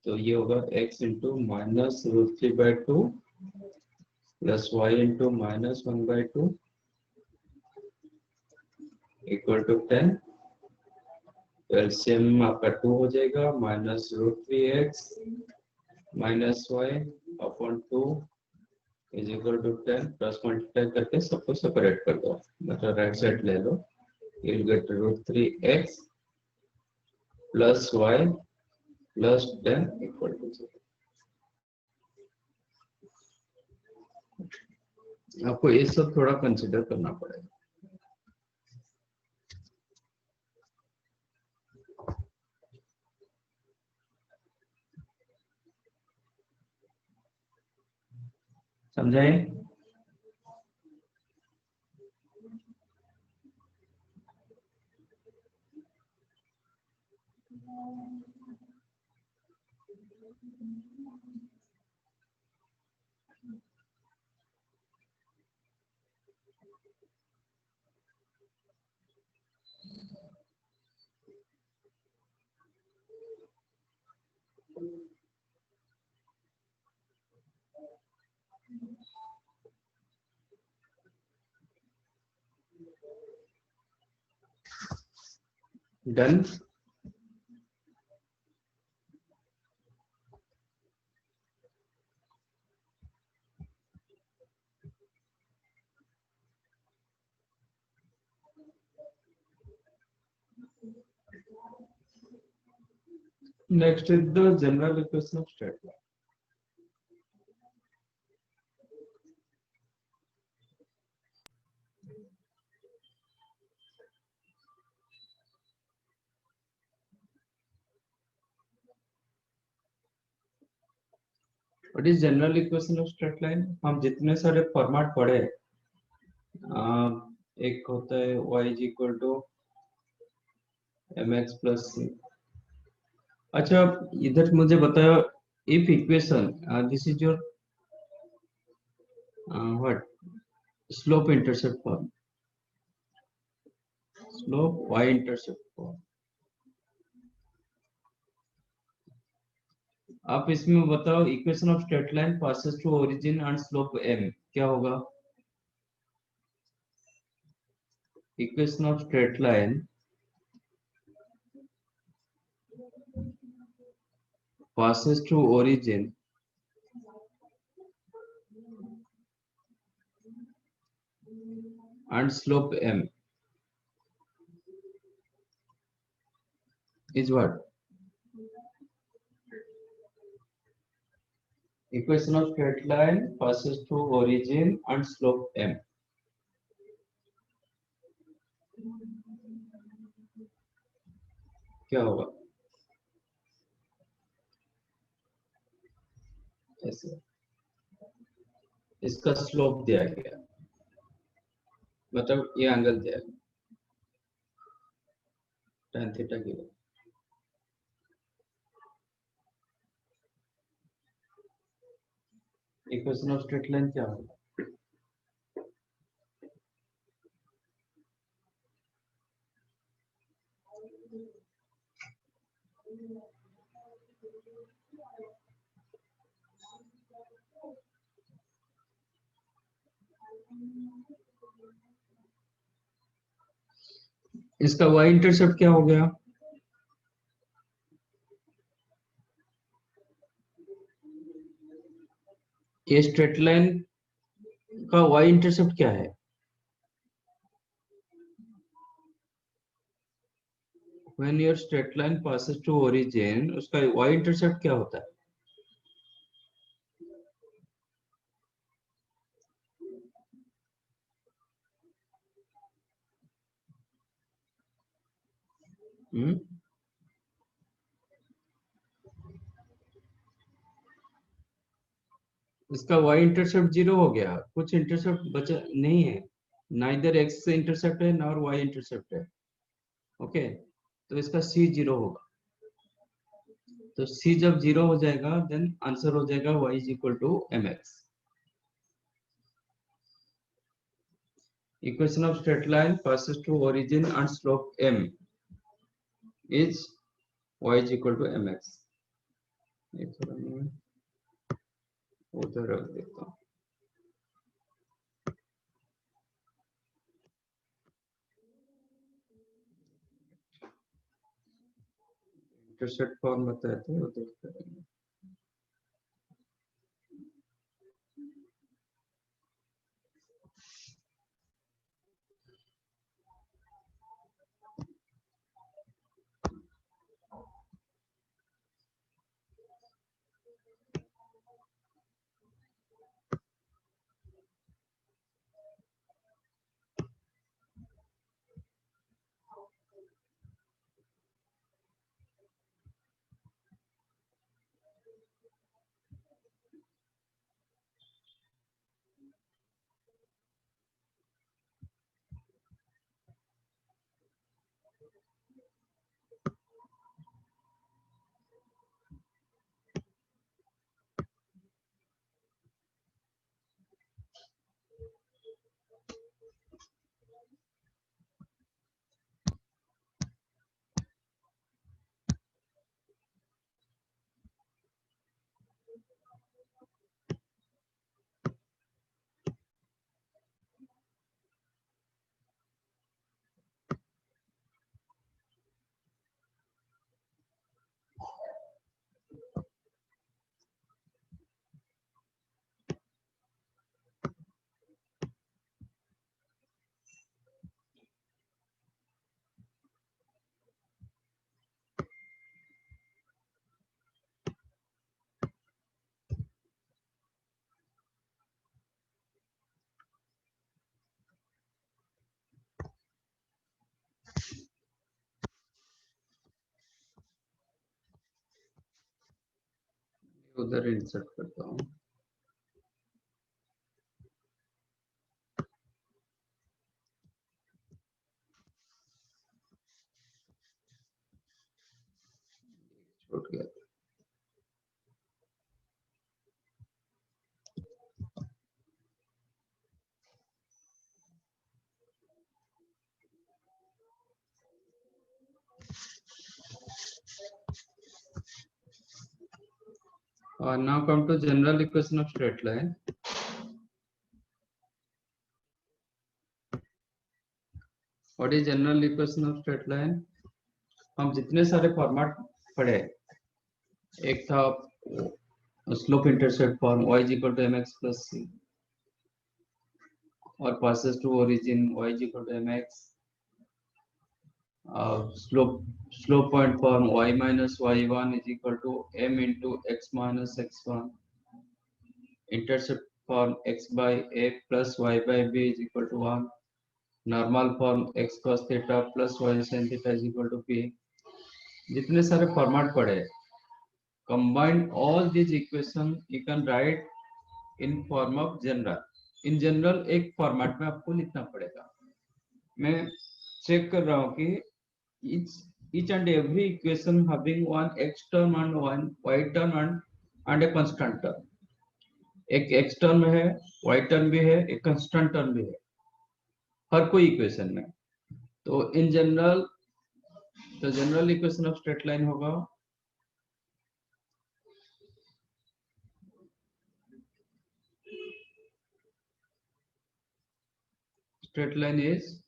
तो ये होगा x into minus √3/2 plus y into minus 1/2 equal to 10। LCM आपका 2 हो जाएगा, minus √3x minus y upon 2 is equal to 10, plus multiply करके सबको सेपरेट कर दो, मतलब राइट साइड ले लो, you will get √3x plus y plus 10 equal to 0। आपको ये सब थोड़ा कंसिडर करना पड़ेगा। समझाए? Done. Next is the general equation of straight line. What is general equation of straight line? हम जितने सारे फॉर्मेट पढ़े, एक होता है y is equal to mx plus c, अच्छा, इधर मुझे बताओ, if equation this is your what slope intercept form, slope y intercept form. आप इसमें बताओ, equation of straight line passes to origin and slope m क्या होगा? Equation of straight line passes to origin and slope m is what? Equation of straight line passes to origin and slope m. क्या होगा? ऐसे इसका slope दिया गया, मतलब ये एंगल दिया गया tan थीटा की। इक्वेशन ऑफ स्ट्रेट लाइन क्या होगा? इसका y इंटरसेप्ट क्या हो गया? ये स्ट्रेट लाइन का y इंटरसेप्ट क्या है? When your straight line passes to origin, उसका y इंटरसेप्ट क्या होता है? हम्म, इसका y इंटरसेप्ट 0 हो गया, कुछ इंटरसेप्ट बचा नहीं है, ना इधर x से इंटरसेप्ट है ना और y इंटरसेप्ट है। ओके, तो इसका c 0 होगा। तो c जब 0 हो जाएगा देन आंसर हो जाएगा y is equal to mx। Equation of straight line passes to origin and slope m is y is equal to mx। ये थोड़ा मैं उधर रख देता हूँ। इंटरसेप्ट फॉर्म बताया था उधर करेंगे। उधर इंसर्ट करता हूँ। छूट गया। Now come to general equation of straight line. What is general equation of straight line? हम जितने सारे फॉर्मेट पढ़े, एक था slope intercept form y equal to mx plus c और passes to origin y equal to mx, slope point form y minus y1 is equal to m into x minus x1, intercept form x by a plus y by b is equal to 1, normal form x cos theta plus y sin theta is equal to p. जितने सारे format पढ़े, combine all these equation you can write in form of general. in general एक format में आपको लिखना पड़ेगा. मैं check कर रहा हूँ कि each and every equation having one x term and one y term and a constant term. एक x term है, y term भी है, एक constant term भी है हर कोई इक्वेशन में. तो in general the general equation of straight line होगा straight line is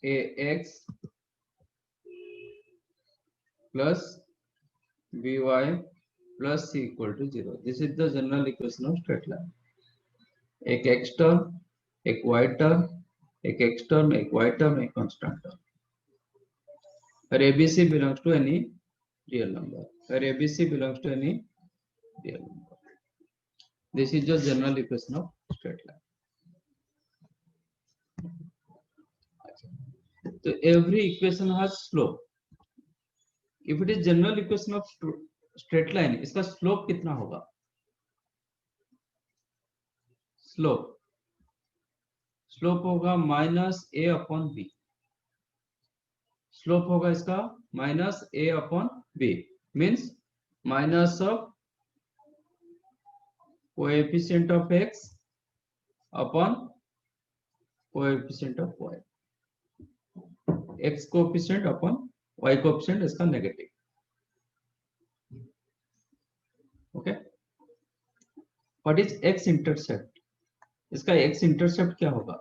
ax plus by plus c equal to 0. This is the general equation of straight line. एक x term, एक y term, एक x term, एक y term, एक constant term. Where ABC belongs to any real number. Where ABC belongs to any real number. This is just general equation of straight line. So every equation has slope. If it is general equation of straight line, इसका slope कितना होगा? Slope होगा minus a upon b. Slope होगा इसका minus a upon b. Means minus of coefficient of x upon coefficient of y. X coefficient upon y coefficient इसका negative. Okay. What is x intercept? इसका x intercept क्या होगा?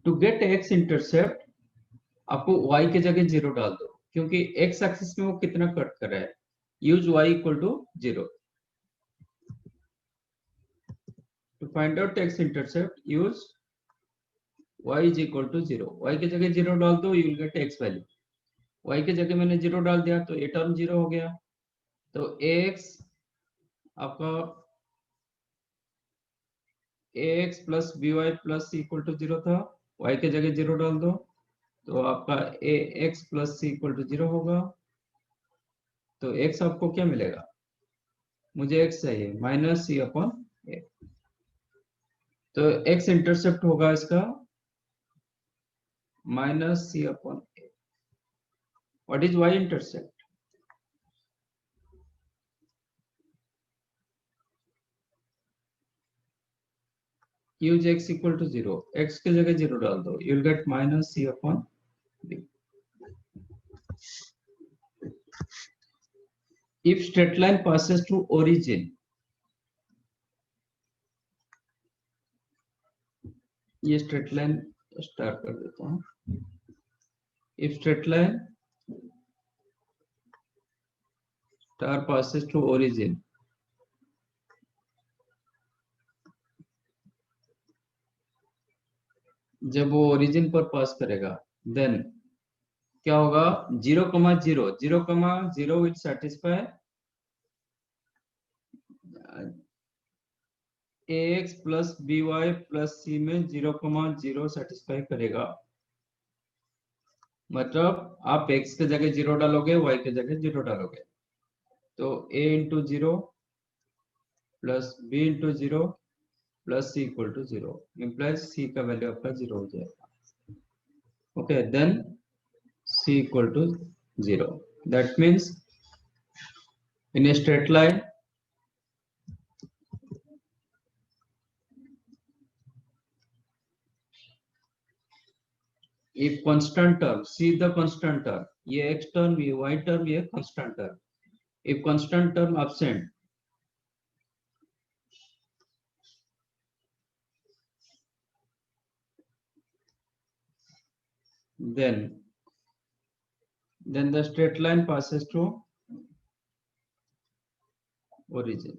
To get x intercept आपको y के जगह 0 डाल दो, क्योंकि x एक्सिस में वो कितना कट कर रहा है. Use y equal to 0. To find out x intercept, use y is equal to 0. y के जगह 0 डाल दो, you will get x value. y के जगह मैंने 0 डाल दिया तो ये टर्म 0 हो गया. तो ax आपका ax plus by plus c equal to 0 था, y के जगह 0 डाल दो तो आपका ax plus c equal to 0 होगा. तो x आपको क्या मिलेगा? मुझे x चाहिए माइनस c अपॉन a. तो x इंटरसेप्ट होगा इसका minus c upon a. What is y intercept? Use x equal to 0. x की जगह 0 डाल दो, you will get minus c upon b. If straight line passes through origin, ये straight line start कर देता हूँ. If straight line star passes through origin, जब वो origin पर पास करेगा, then क्या होगा? 0,0 0,0 will satisfy ax plus by plus c में 0,0 सेटिस्फाई करेगा. मतलब आप x के जगह 0 डालोगे, y के जगह 0 डालोगे तो a into 0 plus b into 0 plus c equal to 0 implies c का वैल्यू आपका 0 हो जाएगा. Okay, then c equal to 0. That means in a straight line, if constant term, see the constant term, ये x term, ये y term, ये constant term. If constant term absent, then the straight line passes to origin.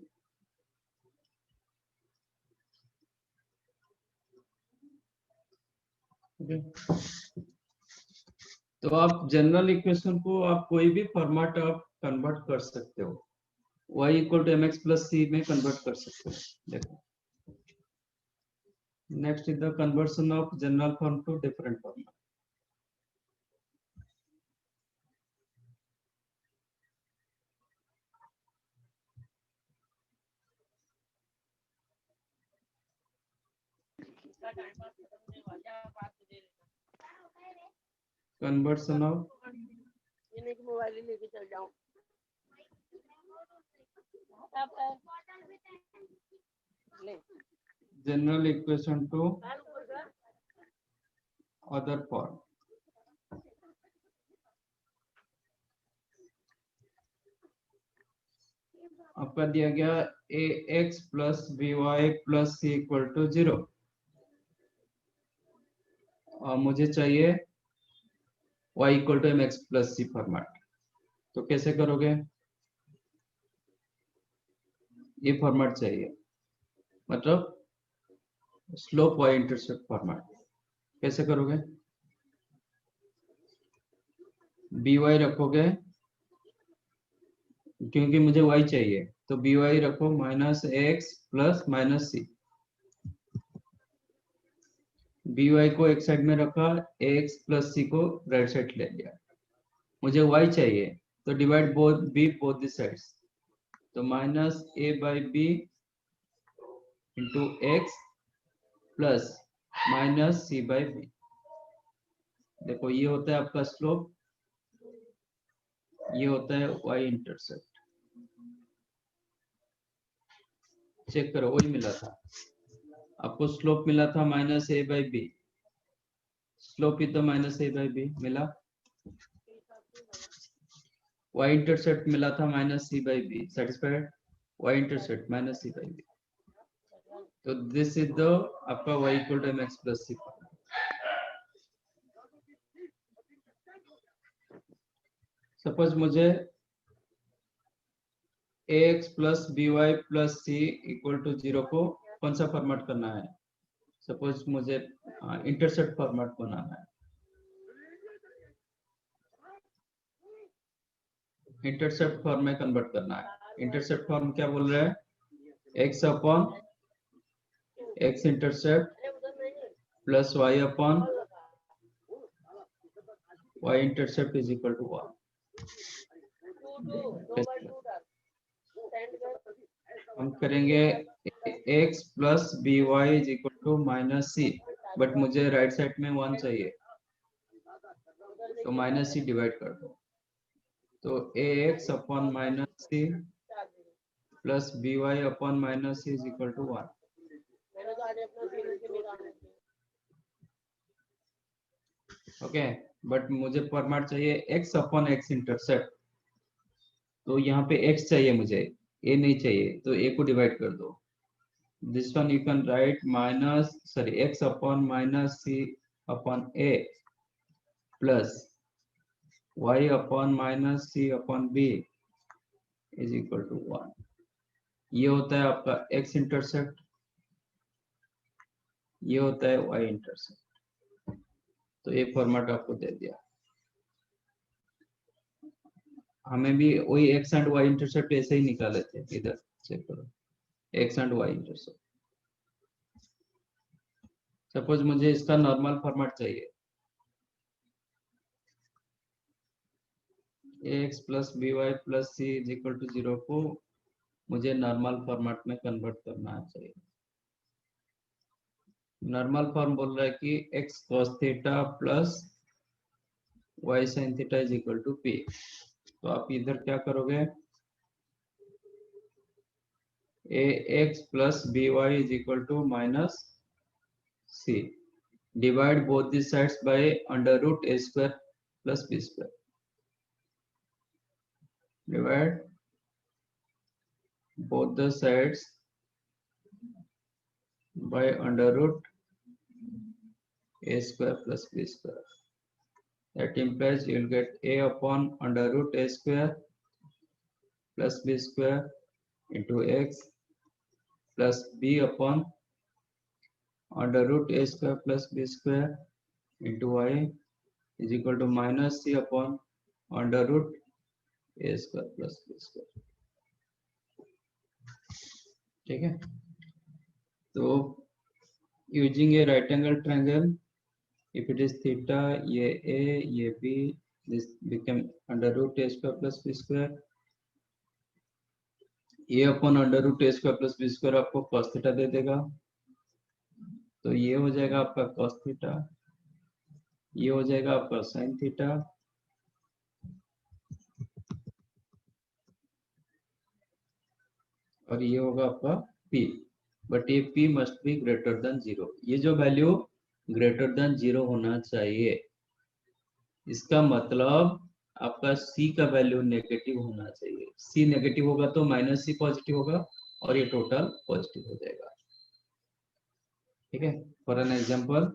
Okay. तो आप general equation को आप कोई भी format आप कन्वर्ट कर सकते हो, y equal to mx plus c में कन्वर्ट कर सकते हो. देखो, next is the conversion of general form to different form. Conversion of mobile लेके चल जाऊं general equation to other form. आपका दिया गया A X plus B Y plus C equal to 0 और मुझे चाहिए y equal to M X plus C format. तो कैसे करोगे? ये फॉर्मेट चाहिए, मतलब स्लोप y इंटरसेप्ट फॉर्मेट. कैसे करोगे? बी वाई रखोगे, क्योंकि मुझे y चाहिए, तो बी वाई रखो माइनस एक्स प्लस माइनस सी. बी वाई को एक साइड में रखा, एक्स प्लस सी को राइट साइड ले लिया. मुझे y चाहिए, तो डिवाइड बोथ द साइड्स. तो minus A by B into X plus minus C by B. देखो, ये होता है आपका स्लोप, ये होता है y इंटरसेप्ट. चेक करो, वही मिला था आपको. स्लोप मिला था minus A by B, slope ही तो माइनस ए बाई बी मिला. y इंटरसेप्ट मिला था minus C by B. Satisfied? y intercept minus C by B. तो दिस इज द आपका y equal to M X plus C. Suppose मुझे ax plus B Y plus C equal to 0 को कौन सा format करना है? Suppose मुझे intercept format बनाना है. इंटरसेप्ट फॉर्म में कन्वर्ट करना है. इंटरसेप्ट फॉर्म क्या बोल रहे हैं? x upon x intercept plus y upon y intercept is equal to 1. हम करेंगे x plus B Y is equal to minus C, but मुझे राइट साइड में 1 चाहिए, तो माइनस सी डिवाइड कर दो. तो ax upon minus C plus B Y upon minus C is equal to 1. Okay, but मुझे फॉर्मेट चाहिए x अपॉन x इंटरसेप्ट. तो यहाँ पे x चाहिए मुझे, a नहीं चाहिए, तो a को डिवाइड कर दो. This one you can write x upon minus c upon a plus y upon minus c upon b is equal to 1. ये होता है आपका x इंटरसेप्ट, ये होता है y इंटरसेप्ट. तो ये फॉर्मेट आपको दे दिया. हमें भी वही x एंड y इंटरसेप्ट ऐसे ही निकाले थे. इधर चेक करो, x and y intercept. Suppose मुझे इसका नॉर्मल फॉर्मेट चाहिए, ax plus B Y plus C is equal to 0 को मुझे नॉर्मल फॉर्मेट में कन्वर्ट करना चाहिए. नॉर्मल फॉर्म बोल रहा है कि x cos theta plus y sin theta is equal to p। तो आप इधर क्या करोगे, ax plus by is equal to minus c, divide both the sides by under root a square plus b square, divide both the sides by under root a square plus b square. That implies you will get a upon under root a square plus b square into x plus b upon under root a square plus b square into y is equal to minus c upon under root a square plus b square। ठीक है, तो using A right angle triangle, if it is theta, ये a, ये b, this become under root a square plus b square, a upon under root a square plus b square आपको cos theta दे देगा, तो ये हो जाएगा आपका cos theta, ये हो जाएगा आपका sin theta, और ये होगा आपका p, बट ये p must be greater than 0। ये जो वैल्यू ग्रेटर देन 0 होना चाहिए, इसका मतलब आपका c का वैल्यू नेगेटिव होना चाहिए। c नेगेटिव होगा तो माइनस c पॉजिटिव होगा और ये टोटल पॉजिटिव हो जाएगा। ठीक है, for an example,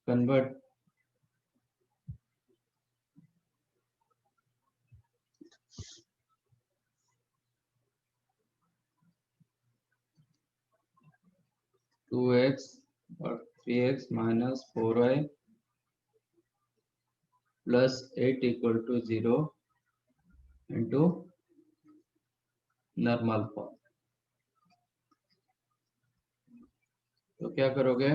convert 2x और 3x minus 4y plus 8 equal to 0 into normal form. तो क्या करोगे,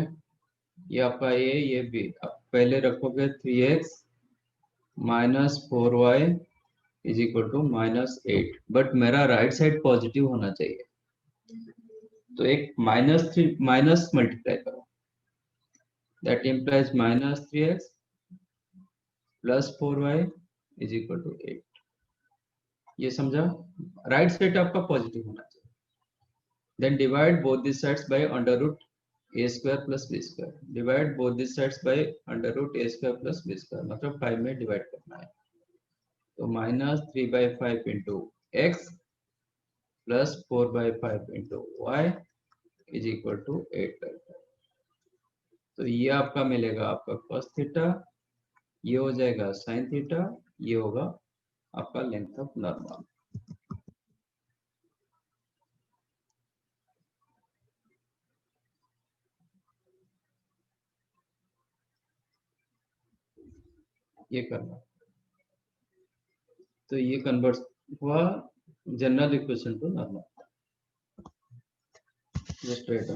ये आपका a, ये b, आप पहले रखोगे 3x minus 4y is equal to -8, but मेरा राइट साइड पॉजिटिव होना चाहिए, तो एक -3 माइनस मल्टीप्लाई करो, that implies -3x plus 4y is equal to 8। ये समझा, राइट साइड आपका पॉजिटिव होना चाहिए। Then divide both this sides by under root a square plus b square, divide both these sides by under root a square plus b square, मतलब 5 में divide करना है, तो -3/5 into x plus 4/5 into y is equal to 8। तो ये आपका मिलेगा आपका cos थीटा, ये हो जाएगा sin थीटा, ये होगा आपका लेंथ ऑफ नॉर्मल। ये करना, तो ये कन्वर्ट हुआ general equation to normal. Just right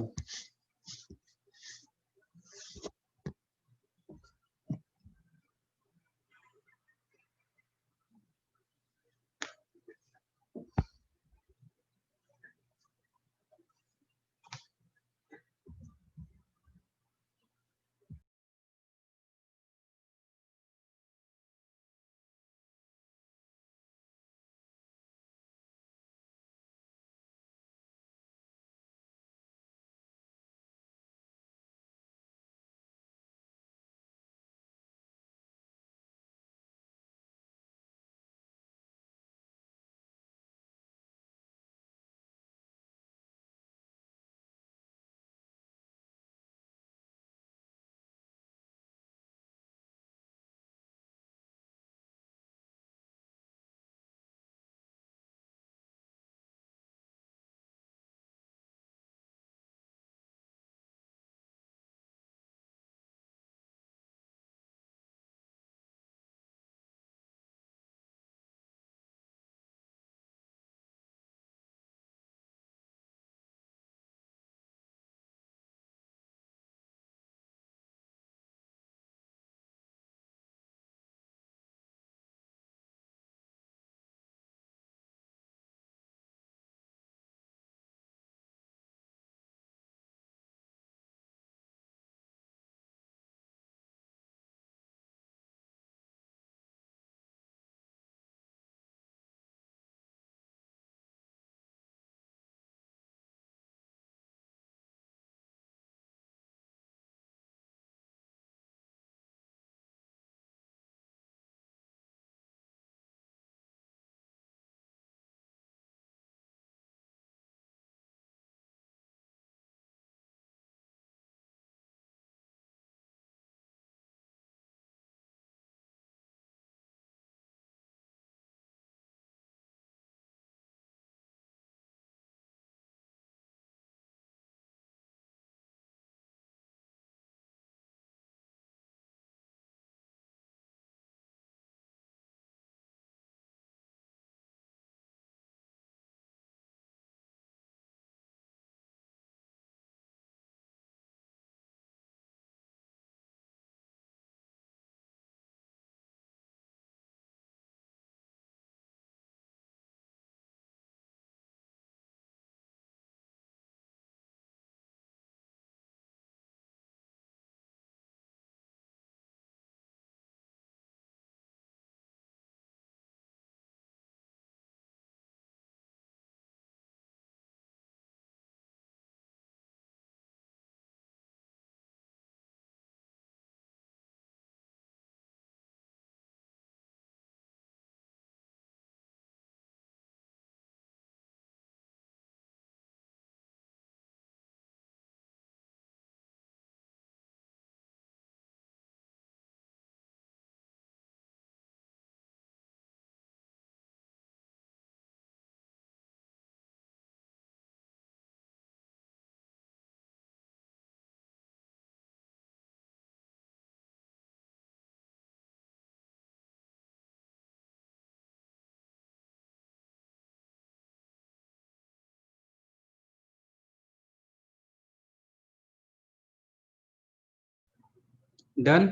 done.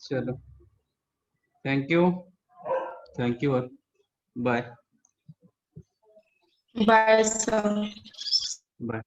चलो, थैंक यू और बाय बाय सर। बाय।